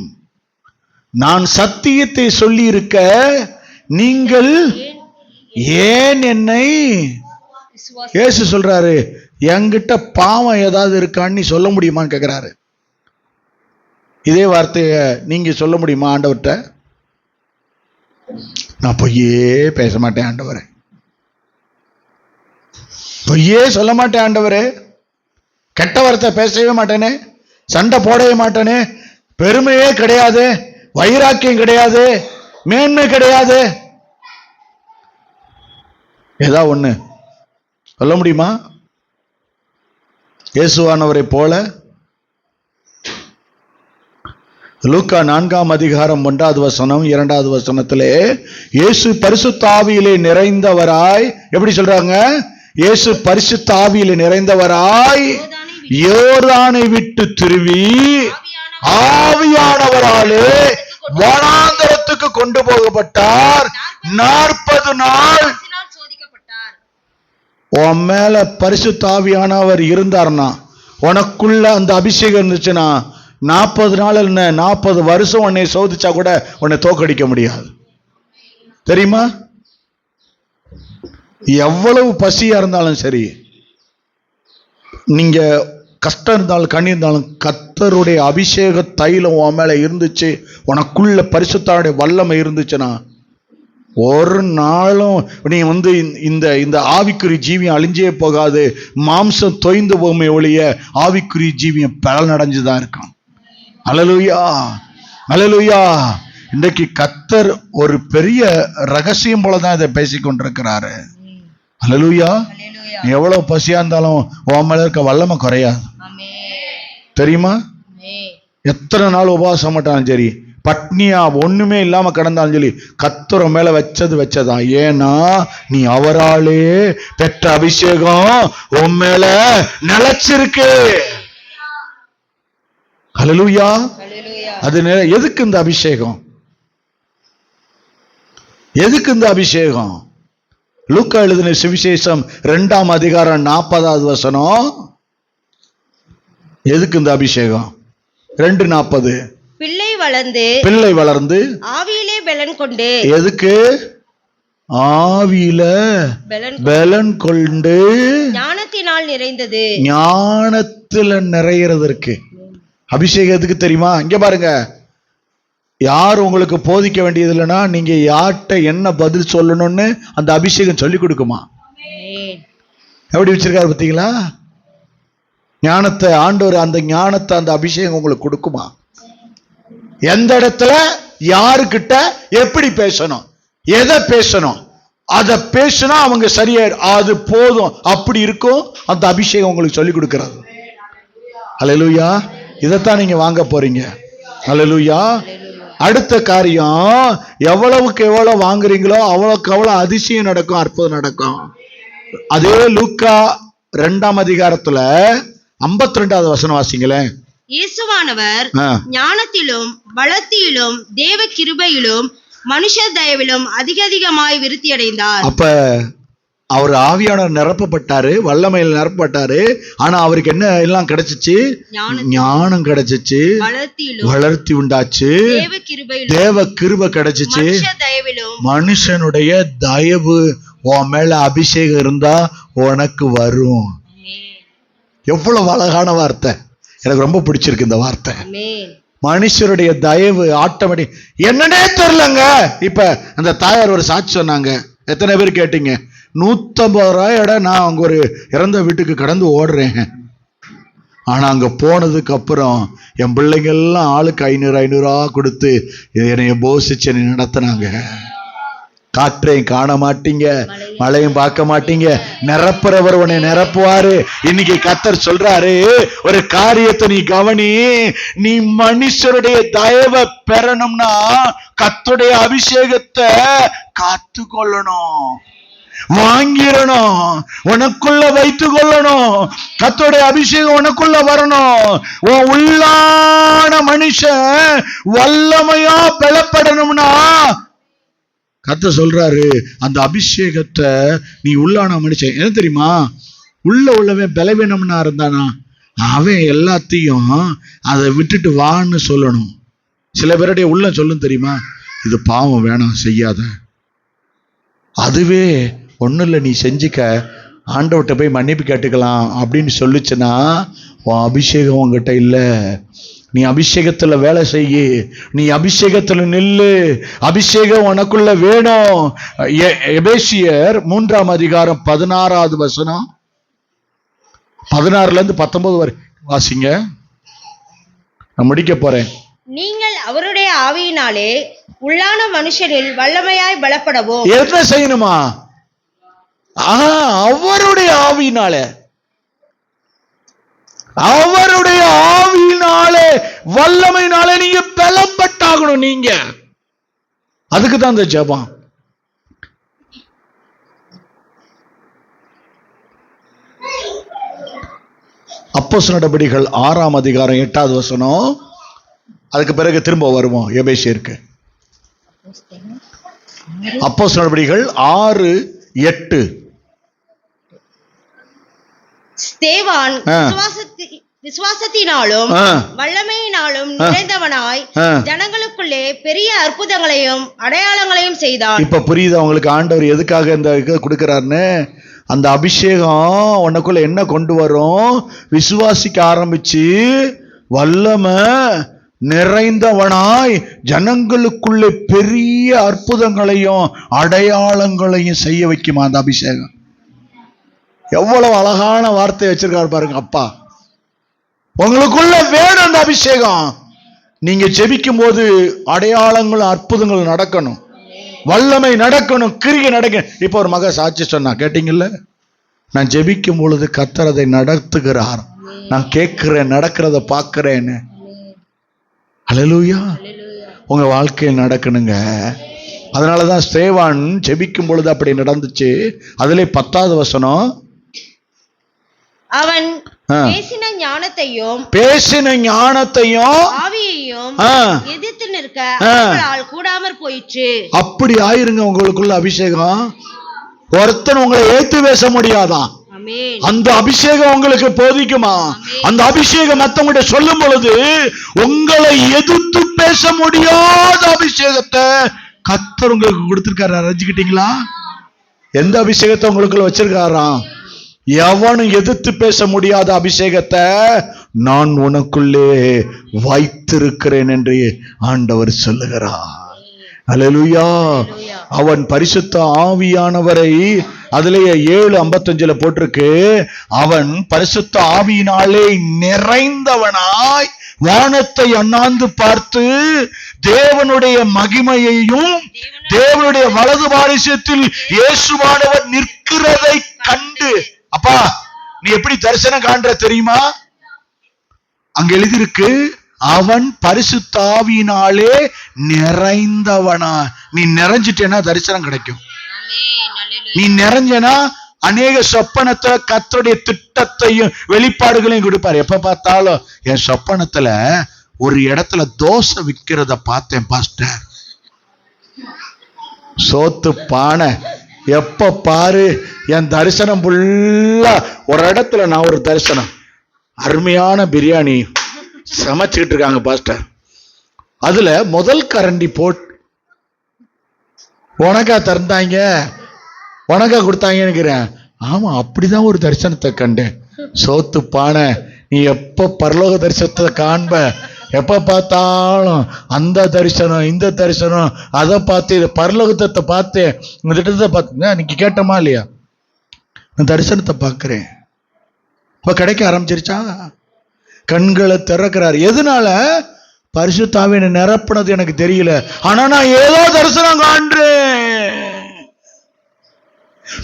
நான் சத்தியத்தை சொல்லி இருக்க நீங்கள் ஏன் என்னை, இயேசு சொல்றாரு, என்கிட்ட பாவம் ஏதாவது இருக்கான்னு சொல்ல முடியுமான்னு கேட்கிறாரு. இதே வார்த்தைய நீங்க சொல்ல முடியுமா ஆண்டவர்கிட்ட? நான் பொய்யே பேச மாட்டேன் ஆண்டவரே, பொய்யே சொல்ல மாட்டேன் ஆண்டவரே, கெட்ட வார்த்தை பேசவே மாட்டேனே, சண்டை போடவே மாட்டேனே, பெருமையே கிடையாது, வைராக்கியம் கிடையாது, மேன்மை கிடையாது, ஏதா ஒண்ணு சொல்ல முடியுமா? இயேசுவானவரை போல லூக்கா 4ஆம் அதிகாரம் 1வது வசனம் 2வது வசனத்திலே, இயேசு பரிசுத்த ஆவியிலே நிறைந்தவராய், எப்படி சொல்றாங்க? இயேசு பரிசுத்த ஆவியிலே நிறைந்தவராய் யோர்தானை விட்டு திரும்பி ஆவியானவராலே வனாந்தரத்துக்கு கொண்டு போகப்பட்டார். 40 நாள் உன் மேல பரிசுத்த ஆவியானவர் இருந்தார்னா, உனக்குள்ள அந்த அபிஷேகம் இருந்துச்சுன்னா 40 நாள் என்ன 40 வருஷம் உன்னை சோதிச்சா கூட உன்னை தோக்கடிக்க முடியாது. தெரியுமா? எவ்வளவு பசியா இருந்தாலும் சரி, நீங்க கஷ்டம் இருந்தாலும் கண்ணி இருந்தாலும், கர்த்தருடைய அபிஷேக தைலம் உன் மேல இருந்துச்சு, உனக்குள்ள பரிசுத்தாவுடைய வல்லமை இருந்துச்சுன்னா ஒரு நாளும் நீ இந்த ஆவிக்குறி ஜீவியம் அழிஞ்சே போகாது. மாம்சம் தொய்ந்து போமே ஒழிய ஆவிக்குரிய ஜீவியம் பலன் அடைஞ்சுதான் இருக்கான். அல்லேலூயா, அல்லேலூயா. இன்றைக்கு கர்த்தர் ஒரு பெரிய ரகசியம் போலதான் இதை பேசிக்கொண்டிருக்கிறாரு. அல்லேலூயா. எவ்வளவு பசியா இருந்தாலும் உன் மேல இருக்க வல்லமை குறையாது. தெரியுமா? எத்தனை நாள் உபவாசம் மாட்டாலும் சரி, பட்னியா ஒண்ணுமே இல்லாம கிடந்தாலும் சொல்லி, கர்த்தர் மேல வச்சதான். ஏன்னா நீ அவராலே பெற்ற அபிஷேகம் உன் மேல நிலைச்சிருக்கு. ஹல்லேலூயா. அது எதுக்கு இந்த அபிஷேகம்? எதுக்கு இந்த அபிஷேகம்? லூக்கா எழுதின சுவிசேஷம் 2ஆம் அதிகாரம் 40வது வசனம். எதுக்கு இந்த அபிஷேகம்? 2:40. பிள்ளை வளர்ந்து ஆவியிலே பலன் கொண்டு. எதுக்கு? ஆவியில பலன் கொண்டு ஞானத்தினால் நிறைந்தது. ஞானத்துல நிறைகிறதற்கு அபிஷேகம் எதுக்கு தெரியுமா? இங்க பாருங்க, யார் உங்களுக்கு போதிக்க வேண்டியது இல்லைன்னா நீங்க யார்கிட்ட என்ன பதில் சொல்லணும்னு அந்த அபிஷேகம் சொல்லி கொடுக்குமா? எப்படி வச்சிருக்காரு பார்த்தீங்களா? ஞானத்தை ஆண்டவர், அந்த ஞானத்தை அந்த அபிஷேகம் உங்களுக்கு கொடுக்குமா? எந்த இடத்துல யாருக்கிட்ட எப்படி பேசணும், எதை பேசணும், அதை பேசினா அவங்க சரியா, அது போதும், அப்படி இருக்கும் அந்த அபிஷேகம் உங்களுக்கு சொல்லி கொடுக்கிறது. அல்லேலூயா. இதைத்தான் நீங்க வாங்க போறீங்க. அல்லேலூயா. அடுத்த காரியம், எவ்வளவுக்கு எவ்வளவு வாங்குறீங்களோ அவ்வளவுக்கு அவ்வளவு அதிசயம் நடக்கும், அற்புதம் நடக்கும். அதே லூக்கா 2ஆம் அதிகாரத்துல 52வது வசனம் வாசிங்களேன். இயேசுவானவர் ஆ. ஞானத்திலும் பலத்திலும் தேவ கிருபையிலும் மனுஷ தயவிலும் அதிகமாய் விருத்தி அடைந்தார். அப்ப அவர் ஆவியானவர் நிரப்பப்பட்டாரு, வல்லமையில் நிரப்பப்பட்டாரு. ஆனா அவருக்கு என்ன எல்லாம் கிடைச்சிச்சு? ஞானம் கிடைச்சிச்சு, பலத்திலும் வளர்த்தி உண்டாச்சு, தேவ கிருபையிலும் தேவ கிருபை கிடைச்சிச்சு, மனுஷ தயவிலும். மனுஷனுடைய தயவு உன் மேல அபிஷேகம் இருந்தா உனக்கு வரும். எவ்வளவு அழகான வார்த்தை, எனக்கு ரொம்ப பிடிச்சிருக்கு இந்த வார்த்தை. ஆமென். மனுஷருடைய தயவு ஆட்டோமேட்டிக். என்னன்னே தெரியலங்க. இப்ப அந்த தாயார் ஒரு சாட்சி சொன்னாங்க, எத்தனை பேர் கேட்டீங்க? 150 ரூபாயோட நான் அங்க ஒரு இறந்த வீட்டுக்கு கடந்து ஓடுறேன். ஆனா அங்க போனதுக்கு அப்புறம் என் பிள்ளைங்க எல்லாம் ஆளுக்கு 500 கொடுத்து என்னைய போசிச்சு என்னை நடத்தினாங்க. காற்றையும் காண மாட்டீங்க, மழையும் பார்க்க மாட்டீங்க, நிரப்புறவர் உன்னை நிரப்புவாரு. இன்னைக்கு கர்த்தர் சொல்றாரு, ஒரு காரியத்தை நீ கவனி. நீ மனுஷருடைய தயவை பெறணும்னா கர்த்தருடைய அபிஷேகத்தை காத்து கொள்ளணும், வாங்கிடணும், உனக்குள்ள வைத்து கொள்ளணும். கர்த்தருடைய அபிஷேகம் உனக்குள்ள வரணும். உன் உள்ளான மனுஷன் வல்லமையா பலப்படணும்னா கர்த்தர் சொல்றாரு, அந்த அபிஷேகத்தை நீ உள்ளான மனுஷன். என்ன தெரியுமா? உள்ளவன் பலவீனம்னா இருந்தானா அவன் எல்லாத்தையும் அதை விட்டுட்டு வான்னு சொல்லணும். சில பேருடைய உள்ள சொல்லும் தெரியுமா, இது பாவம், வேணாம், செய்யாத. அதுவே ஒன்றும் இல்லை, நீ செஞ்சுக்க, ஆண்டவர்கிட்ட போய் மன்னிப்பு கேட்டுக்கலாம் அப்படின்னு சொல்லுச்சுன்னா உன் அபிஷேகம் உங்ககிட்ட இல்லை. நீ அபிஷேகத்துல வேலை செய்ய, நீ அபிஷேகத்துல நில்லு, அபிஷேகம் உனக்குள்ள வேணும். எபேசியர் 3ஆம் அதிகாரம் 16வது வசனம், 16ல இருந்து 19 வரை வாசிங்க. நான் முடிக்க போறேன். நீங்கள் அவருடைய ஆவியினாலே உள்ளான மனுஷனில் வல்லமையாய் பலப்படவும். என்ன செய்யணுமா? அவருடைய ஆவியினாலே, அவருடைய ஆவியினாலே, வல்லமையினாலே நீங்க பலப்பட்டாகணும். நீங்க அதுக்கு தான் இந்த ஜெபம். அப்போஸ்தலர் நடபடிகள் 6ஆம் அதிகாரம் 8வது வசனம். அதுக்கு பிறகு திரும்ப வருவோம் எபேசியருக்கு. அப்போஸ்தலர் நடபடிகள் 6:8. ஸ்தேவான் விசுவாசத்தினாலும் வல்லமையினாலும் நிறைந்தவனாய் ஜனங்களுக்குள்ளே பெரிய அற்புதங்களையும் அடையாளங்களையும் செய்தான். இப்ப புரியுது உங்களுக்கு ஆண்டவர் எதுக்காக இந்த கொடுக்கிறாருன்னு? அந்த அபிஷேகம் உனக்குள்ள என்ன கொண்டு வரும்? விசுவாசிக்க ஆரம்பிச்சு வல்லமை நிறைந்தவனாய் ஜனங்களுக்குள்ளே பெரிய அற்புதங்களையும் அடையாளங்களையும் செய்ய வைக்குமா அந்த அபிஷேகம். எவ்வளவு அழகான வார்த்தை வச்சிருக்காரு பாருங்க அப்பா. உங்களுக்குள்ள வேணும் அந்த அபிஷேகம். நீங்க ஜெபிக்கும் போது அடையாளங்களும் அற்புதங்கள் நடக்கணும், வல்லமை நடக்கணும், கிரியை நடக்கணும். இப்ப ஒரு மக சாட்சி சொன்னா கேட்டீங்கல்ல, நான் ஜெபிக்கும் பொழுது கர்த்தர் அதை நடத்துகிறார், நான் கேட்கிறேன், நடக்கிறத பார்க்கிறேன்னு. அல்லேலூயா. உங்க வாழ்க்கையில் நடக்கணுங்க. அதனாலதான் ஸ்தேவான் ஜெபிக்கும் பொழுது அப்படி நடந்துச்சு. அதிலே 10வது வசனம், அவன் பேசின ஞானத்தையும் ஆவியையும் எதிர்த்து நிற்க அவர்களால் கூடாமற் போயிற்று. அப்படி ஆயிருங்க உங்களுக்குள்ள அபிஷேகம். ஒருத்தன் உங்களை ஏத்து பேச முடியாதான், அந்த அபிஷேகம் உங்களுக்கு போதிக்குமா? அந்த அபிஷேகம் மத்தவங்க சொல்லும் பொழுது உங்களை எதிர்த்து பேச முடியாத அபிஷேகத்தை கர்த்தர் உங்களுக்கு கொடுத்திருக்காரு. அறிஞ்சுக்கிட்டீங்களா? எந்த அபிஷேகத்தை உங்களுக்குள்ள வச்சிருக்காராம்? எவனும் எதிர்த்து பேச முடியாத அபிஷேகத்தை நான் உனக்குள்ளே வைத்திருக்கிறேன் என்று ஆண்டவர் சொல்லுகிறார். அல்லேலூயா. அவன் பரிசுத்த ஆவியானவரை, அதிலேயே 7:55 போட்டிருக்கு, அவன் பரிசுத்த ஆவியினாலே நிறைந்தவனாய் வானத்தை அண்ணாந்து பார்த்து தேவனுடைய மகிமையையும் தேவனுடைய வலது பாரிசத்தில் இயேசுவானவர் நிற்கிறதை கண்டு. அப்பா, நீ எப்படி தரிசனம் காண்ற தெரியுமா? அங்க எழுதியிருக்கு, அவன் பரிசுத்த ஆவியினாலே நிறைந்தவனா. நீ நிறைஞ்சிட்டேன்னா தரிசனம் கிடைக்கும். நீ நிறைஞ்சனா அநேக சொப்பனத்தை கர்த்தருடைய திட்டத்தையும் வெளிப்பாடுகளையும் கொடுப்பாரு. எப்ப பார்த்தாலும் என் சொப்பனத்துல ஒரு இடத்துல தோசை விற்கிறத பார்த்தேன் பாஸ்டர். சோத்து பானை எப்ப பாரு என் தரிசனம் ஃபுல்லா ஒரு இடத்துல. நான் ஒரு தரிசனம் அருமையான பிரியாணி சமைச்சுக்கிட்டு இருக்காங்க பாஸ்டர். அதுல முதல் கரண்டி போட்டு உனக்கா திறந்தாங்க, உனக்கா கொடுத்தாங்கன்னு. ஆமா, அப்படிதான் ஒரு தரிசனத்தை கண்டேன். சோத்து பானை, நீ எப்ப பரலோக தரிசனத்தை காண்ப, எப்ப பார்த்தாலும் அந்த தரிசனம் இந்த தரிசனம், அதை பார்த்து பரலோகத்தை பார்த்து இந்த திட்டத்தை பார்த்து நீங்க கேட்டமா இல்லையா? தரிசனத்தை பார்க்கிறேன். இப்ப கிடைக்க ஆரம்பிச்சிருச்சா? கண்களை திறக்கிறார். எதனால? பரிசுத்த ஆவியை நிரப்புனது எனக்கு தெரியல, ஆனா நான் ஏதோ தரிசனம் காண்றேன்.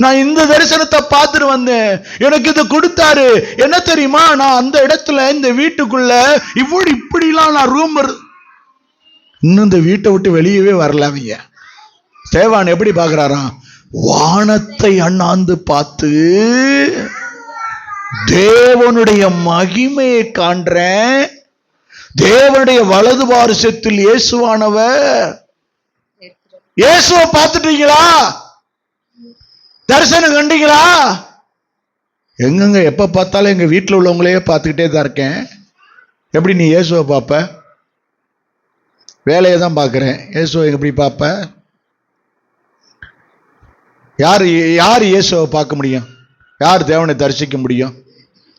நான் இந்த தரிசனத்தை பார்த்துட்டு வந்தேன், எனக்கு இதை கொடுத்தாரு. என்ன தெரியுமா? நான் அந்த இடத்துல இந்த வீட்டுக்குள்ள இப்படிலாம் நான் ரூம் இன்னும் இந்த வீட்டை விட்டு வெளியவே வரலாமீங்க. தேவான் எப்படி பாக்குறாராம்? வானத்தை அண்ணாந்து பார்த்து தேவனுடைய மகிமையை காண்றேன். தேவனுடைய வலது பாரிசத்தில் இயேசுவானவர். இயேசுவை பார்த்துட்டீங்களா? தரிசனம் கண்டீங்களா? எங்கங்க எப்ப பார்த்தாலும் எங்க வீட்டில் உள்ளவங்களையே பார்த்துக்கிட்டே தான் இருக்கேன். எப்படி நீ இயேசுவை பார்ப்ப? வேலையை தான் பார்க்கிறேன், இயேசுவை எப்படி பார்ப்ப? யார் இயேசுவை பார்க்க முடியும்? யார் தேவனை தரிசிக்க முடியும்?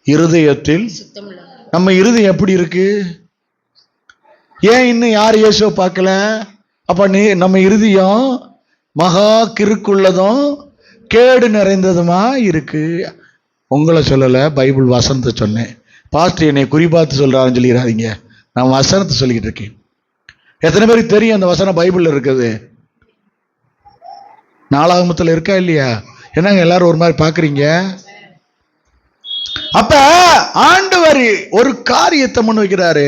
இருதயத்தில். நம்ம இருதயம் எப்படி இருக்கு? ஏன் இன்னும் யார் இயேசுவை பார்க்கல? அப்ப நம்ம இருதயம் மகா கிறுக்குள்ளதும் கேடு நிறைந்ததுமா இருக்கு. உங்களை சொல்லல, பைபிள் வசனத்தை சொன்னேன். பாஸ்டர் என்னை குறிப்பாத்து சொல்றாருன்னு சொல்லிடாதீங்க, நான் வசனத்தை சொல்லிக்கிட்டு இருக்கேன். எத்தனை பேருக்கு தெரியும் அந்த வசனம் பைபிள்ல இருக்குது? நாலாகமத்துல இருக்கா இல்லையா? என்னங்க எல்லாரும் ஒரு மாதிரி பாக்குறீங்க? அப்ப ஆண்டவர் ஒரு காரியத்தை முன் வைக்கிறாரு.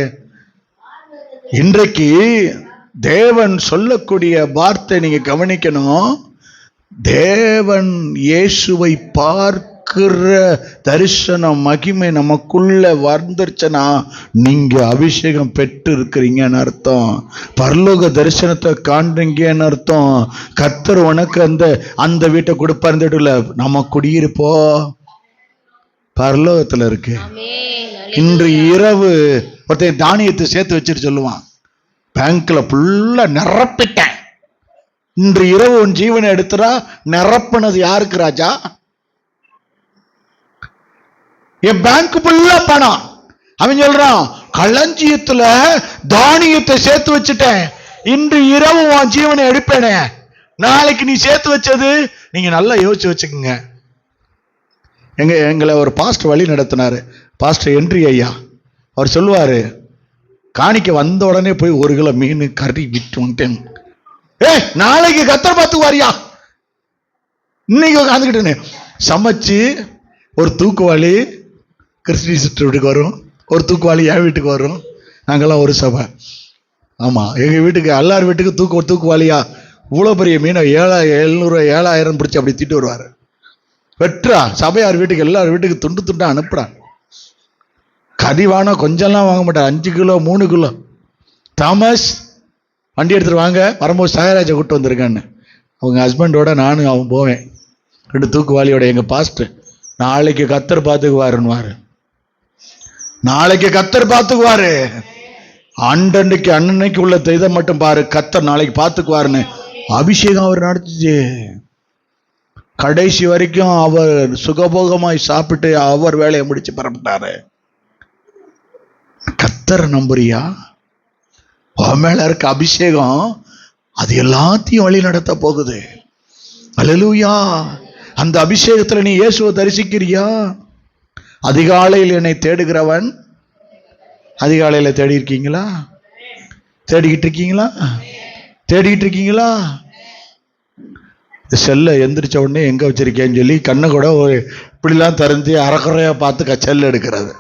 இன்றைக்கு தேவன் சொல்லக்கூடிய வார்த்தை நீங்க கவனிக்கணும். தேவன் இயேசுவை பார்க்கிற தரிசனம் மகிமை நமக்குள்ள வந்துருச்சுன்னா நீங்க அபிஷேகம் பெற்று இருக்கிறீங்கன்னு அர்த்தம். பரலோக தரிசனத்தை காண்றீங்கன்னு அர்த்தம். கர்த்தர் உனக்கு அந்த வீட்டை கொடுப்பாருல, நம்ம குடியிருப்போ பரலோகத்துல இருக்கு. இன்று இரவு ஒருத்தன் தானியத்தை சேர்த்து வச்சுட்டு சொல்லுவான், பேங்க்ல ஃபுல்லா நிரப்பிட்டேன். இன்று இரவு உன் ஜீவனை எடுத்துறா. நிரப்பினது யாருக்கு ராஜா? என் பேங்க் ஃபுல்லா பணம். அவன் சொல்றான், களஞ்சியத்துல தானியத்தை சேர்த்து வச்சுட்டேன், இன்று இரவு உன் ஜீவனை எடுப்பேனே. நாளைக்கு நீ சேர்த்து வச்சது நீங்க நல்லா யோசிச்சு வச்சுக்கோங்க. எங்களை ஒரு பாஸ்டர் வழி நடத்தினாரு, பாஸ்டர் என்ட்ரி ஐயா. அவர் சொல்லுவாரு, காணிக்க வந்த உடனே போய் 1 கிலோ மீன் கறி விட்டு வந்துட்டேன். நாளைக்கு கத்தர் பார்த்துக்குவாரியா? இன்னைக்கு உட்காந்துக்கிட்டேன்னு சமைச்சு ஒரு தூக்குவாளி கிறிஸ்டி சிஸ்டர் வீட்டுக்கு வரும், ஒரு தூக்குவாளி என் வீட்டுக்கு வரும். நாங்கெல்லாம் ஒரு சபை. ஆமா, எங்க வீட்டுக்கு எல்லார் வீட்டுக்கு தூக்குவாளியா இவ்வளோ பெரிய மீனை 700 7000 பிடிச்சி அப்படி திட்டு வருவாரு. வெட்டுறா சபையார் வீட்டுக்கு, எல்லார் வீட்டுக்கு துண்டு துண்டா அனுப்புறான். கறிவானா கொஞ்சம்லாம் வாங்க மாட்டார், 5 கிலோ 3 கிலோ. தாமஸ் வண்டி எடுத்துட்டு வாங்க, வரும்போது சகராஜை கூட்டு வந்திருக்கான்னு. அவங்க ஹஸ்பண்டோட நானும் அவன் போவேன், 2 தூக்குவாளியோட. எங்க பாஸ்டர் நாளைக்கு கத்தர் பார்த்துக்குவாருன்னு, நாளைக்கு கத்தர் பார்த்துக்குவாரு. அன்னன்னைக்கு உள்ள இதை மட்டும் பாரு, கத்தர் நாளைக்கு பார்த்துக்குவாருன்னு அபிஷேகம் அவர் நடத்துச்சு. கடைசி வரைக்கும் அவர் சுகபோகமாய் சாப்பிட்டு அவர் வேலையை முடிச்சு பரப்பிட்டாரு. கத்தர் நம்புறியா? உன் மேல இருக்க அபிஷேகம் அது எல்லாத்தையும் வழி நடத்த போகுது. அல்லேலூயா. அந்த அபிஷேகத்துல நீ இயேசுவை தரிசிக்கிறியா? அதிகாலையில் என்னை தேடுகிறவன். அதிகாலையில தேடி இருக்கீங்களா? தேடிக்கிட்டு இருக்கீங்களா? தேடிக்கிட்டு இருக்கீங்களா? செல்லை எந்திரிச்ச உடனே எங்க வச்சிருக்கேன்னு சொல்லி கண்ணை கூட ஒரு இப்படிலாம் திறந்து அறக்குறையா பார்த்து செல் எடுக்கிறது.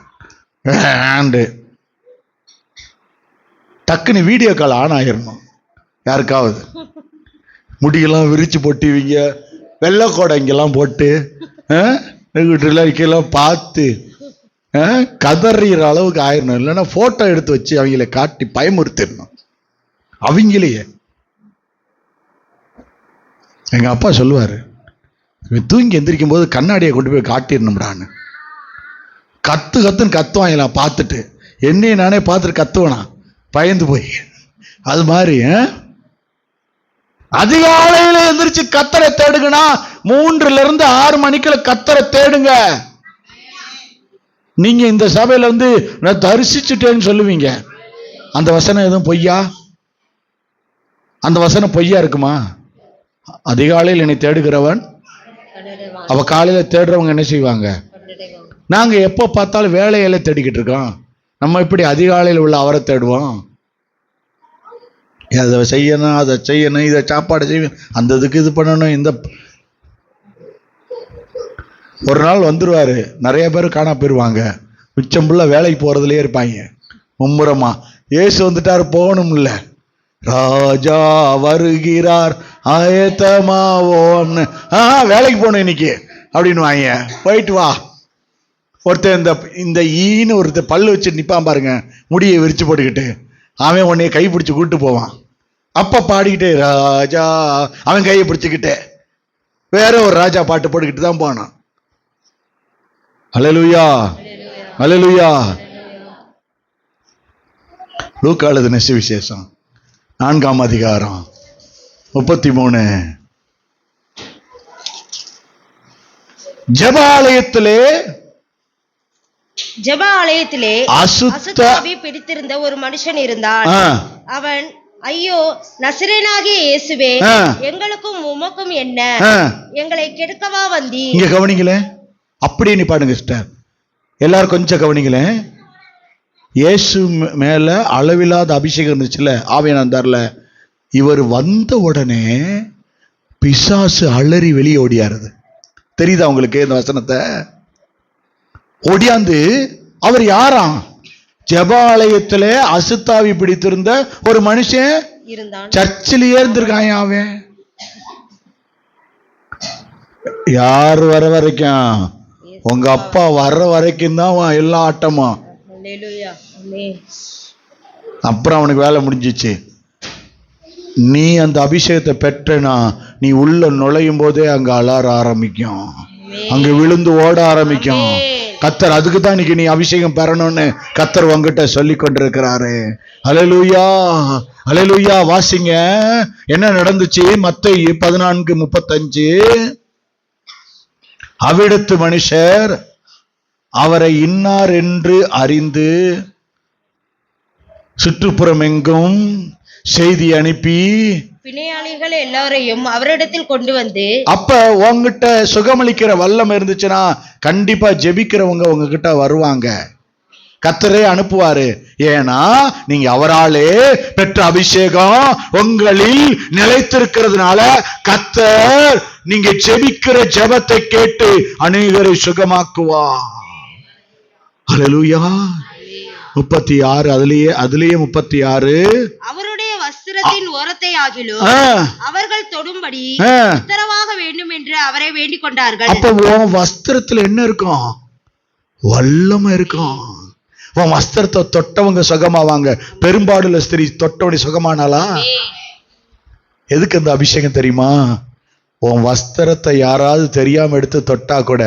டக்குன்னு வீடியோ கால் ஆன் ஆயிடணும். யாருக்காவது முடியெல்லாம் விரிச்சு போட்டுவீங்க, வெள்ளைக்கோடை இங்கெல்லாம் போட்டு வீட்டுலாம் பார்த்து கதறிற அளவுக்கு ஆயிடணும். இல்லைன்னா போட்டோ எடுத்து வச்சு அவங்கள காட்டி பயமுறுத்திடணும். அவங்களையே எங்க அப்பா சொல்லுவாரு, தூங்கி எந்திரிக்கும் போது கண்ணாடியை கொண்டு போய் காட்டிடணும்டான்னு. கத்துன்னு கத்துவாங்களாம். பார்த்துட்டு என்னைய நானே பார்த்துட்டு கத்துவனா பயந்து போய். அது மாதிரி அதிகாலையில எந்திரிச்சு கத்தரை தேடுங்கனா 3 to 6 மணிக்குள்ள கத்தரை தேடுங்க. நீங்க இந்த சபையில நான் தரிசிச்சுட்டேன்னு சொல்லுவீங்க. அந்த வசனம் எதுவும் பொய்யா? அந்த வசனம் பொய்யா இருக்குமா? அதிகாலையில் என்னை தேடுகிறவன் அவ காலையில தேடுறவங்க என்ன செய்வாங்க? நாங்க எப்போ பார்த்தாலும் வேலையில தேடிக்கிட்டு இருக்கோம். நம்ம இப்படி அதிகாலையில் உள்ள அவரை தேடுவோம். அதை செய்யணும், அதை செய்யணும், இதை சாப்பாடு செய்யணும், அந்த இதுக்கு இது பண்ணணும். இந்த ஒரு நாள் வந்துருவாரு, நிறைய பேர் காணா போயிருவாங்க. மிச்சம் புள்ள வேலைக்கு போறதுலயே இருப்பாங்க மும்முரமா. இயேசு வந்துட்டாரு, போகணும் இல்ல, ராஜா வருகிறார் ஆயத்தமாவோன்னு. வேலைக்கு போகணும் இன்னைக்கு அப்படின்னு வாங்க. போயிட்டு வா. ஒருத்தர் இந்த ஈன்னு ஒருத்தர் பல்லு வச்சு நிப்பான் பாருங்க, முடியை விரிச்சு போட்டுக்கிட்டு. அவன் உன்னைய கை பிடிச்சு கூட்டு போவான். அப்ப பாடிக்கிட்டே ராஜா, அவன் கையை பிடிச்சுக்கிட்டே வேற ஒரு ராஜா பாட்டு போட்டுக்கிட்டு தான் போனான். அல்லேலூயா, அல்லேலூயா. லூக்கா எழுதின சுவிசேஷம் 4ஆம் அதிகாரம் 33. ஜெபாலயத்திலே அசுத்தாவி பிடித்திருந்த ஒரு மனுஷன் இருந்தான். அவன், ஐயோ நசரேயனாகிய இயேசுவே, எங்களுக்கும் உமக்கும் என்ன? எங்களை கெடுக்கவா வந்தி? இங்க கவனிங்களே, அப்படியே நீ பாடுங்க சிஸ்டர். எல்லாரும் கொஞ்சம் கவனிங்களே. இயேசு மேல அளவில்லாத அபிஷேகம் இருந்துச்சுல, ஆவியானவர்ல. இவர் வந்த உடனே பிசாசு அலறி வெளியே ஓடியாருது. தெரியுதா உங்களுக்கு இந்த வசனத்தை? ஓடியாந்து அவர் யாராம்? ஜெபாலயத்துல அசுத்தாவி பிடித்திருந்த ஒரு மனுஷன் இருந்தான். சர்ச்சிலேயே இருந்திருக்கான். அவன் யார் வர வரைக்கும்? உங்க அப்பா வர்ற வரைக்கும் தான் எல்லா ஆட்டமும். அப்புறம் அவனுக்கு வேலை முடிஞ்சிச்சு. நீ அந்த அபிஷேகத்தை பெற்றனா, நீ உள்ள நுழையும் போதே அங்க அலற ஆரம்பிக்கும், அங்க விழுந்து ஓட ஆரம்பிக்கும். கத்தர் அதுக்கு தான் இன்னைக்கு நீ அபிஷேகம் பெறணும்னு கத்தர் உங்ககிட்ட சொல்லி கொண்டிருக்கிறாரு. அல்லேலூயா, அல்லேலூயா. வாசிங்க என்ன நடந்துச்சு. மத்தேயு 14:35. அவ்விடத்து மனுஷர் அவரை இன்னார் என்று அறிந்து சுற்றுப்புறம் எங்கும் செய்தி அனுப்பி பிணையாளிகள் எல்லாரையும் அவரிடத்தில் கொண்டு வந்து. அப்ப உங்ககிட்ட சுகமளிக்கிற வல்லம் இருந்துச்சுன்னா கண்டிப்பா ஜெபிக்கிறவங்க உங்ககிட்ட வருவாங்க. கர்த்தரே அனுப்புவாரு. ஏன்னா நீங்க அவராலே பெற்ற அபிஷேகம் உங்களில் நிலைத்திருக்கிறதுனால கர்த்தர் நீங்க ஜெபிக்கிற ஜெபத்தை கேட்டு அநேகரை சுகமாக்குவா. அல்லேலூயா. 36 அதுலயே 36. அவருடைய வஸ்திரத்தின் ஓரத்தை ஆகிலும் அவர்கள் தொடும்படி உத்தரவாக வேண்டும் என்று அவரை வேண்டிக் கொண்டார்கள். அப்ப உன் வஸ்திரத்துல என்ன இருக்கும்? வல்லமை இருக்கும். உன் வஸ்திரத்தை தொட்டவங்க சுகமாவாங்க. பெரும்பாடுல ஸ்திரீ தொட்டவனை சுகமானாலா? எதுக்கு அந்த அபிஷேகம் தெரியுமா? உன் வஸ்திரத்தை யாராவது தெரியாம எடுத்து தொட்டா கூட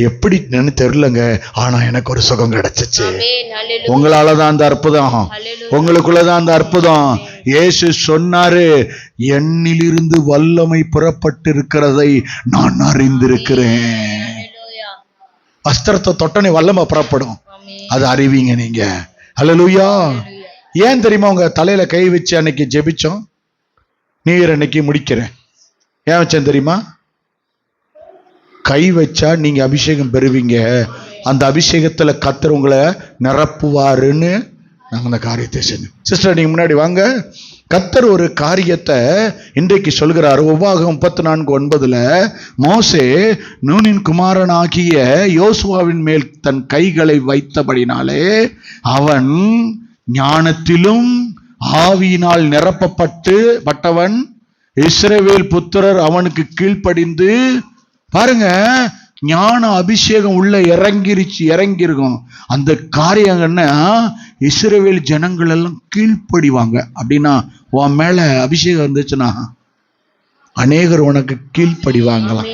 எப்படி தெரியலங்க, ஆனா எனக்கு ஒரு சுகம் கிடைச்சிச்சு. உங்களாலதான் அந்த அற்புதம், உங்களுக்குள்ளதான் அந்த அற்புதம். இயேசு சொன்னாரு, என்னிலிருந்து வல்லமை புறப்பட்டு இருக்கிறதை நான் அறிந்திருக்கிறேன். வஸ்திரத்தை தொட்டனே வல்லமை புறப்படும், அது அறிவீங்க நீங்க. அல்லேலூயா. ஏன் தெரியுமா? உங்க தலையில கை வச்சு அன்னைக்கு ஜெபிச்சோம், நீர் அன்னைக்கு முடிக்கிறேன். ஏன் வச்சேன் தெரியுமா? கை வச்சா நீங்க அபிஷேகம் பெறுவீங்க. அந்த அபிஷேகத்துல கர்த்தர் உங்களை நிரப்புவாருன்னு நாங்க அந்த காரியத்தை செஞ்சோம். சிஸ்டர் நீங்க முன்னாடி வாங்க. கர்த்தர் ஒரு காரியத்தை இன்றைக்கு சொல்கிறார். உபாகமம் 34:9 மோசே நூனின் குமாரனாகிய யோசுவாவின் மேல் தன் கைகளை வைத்தபடினாலே அவன் ஞானத்திலும் ஆவியினால் நிரப்பப்பட்டவன். இஸ்ரவேல் புத்திரர் அவனுக்கு கீழ்ப்படிந்து, பாருங்க, ஞான அபிஷேகம் உள்ள இறங்கிருக்கும். அந்த காரியங்கன்னா இஸ்ரவேல் ஜனங்கள் எல்லாம் கீழ்ப்படிவாங்க. அப்படின்னா உன் மேல அபிஷேகம் இருந்துச்சுன்னா அநேகர் உனக்கு கீழ்ப்படிவாங்களாம்.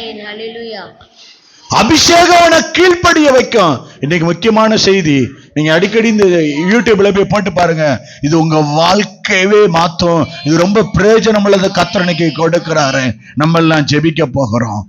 அபிஷேகம் உனக்கு கீழ்ப்படிய வைக்கும். இன்னைக்கு முக்கியமான செய்தி, நீங்க அடிக்கடி இந்த யூடியூப்ல போய் போட்டு பாருங்க. இது உங்க வாழ்க்கையவே மாத்தும். இது ரொம்ப பிரயோஜனம் உள்ளது. கர்த்தர் இன்னைக்கு கொடுக்கிறாரு. நம்ம எல்லாம் ஜெபிக்க போகிறோம்.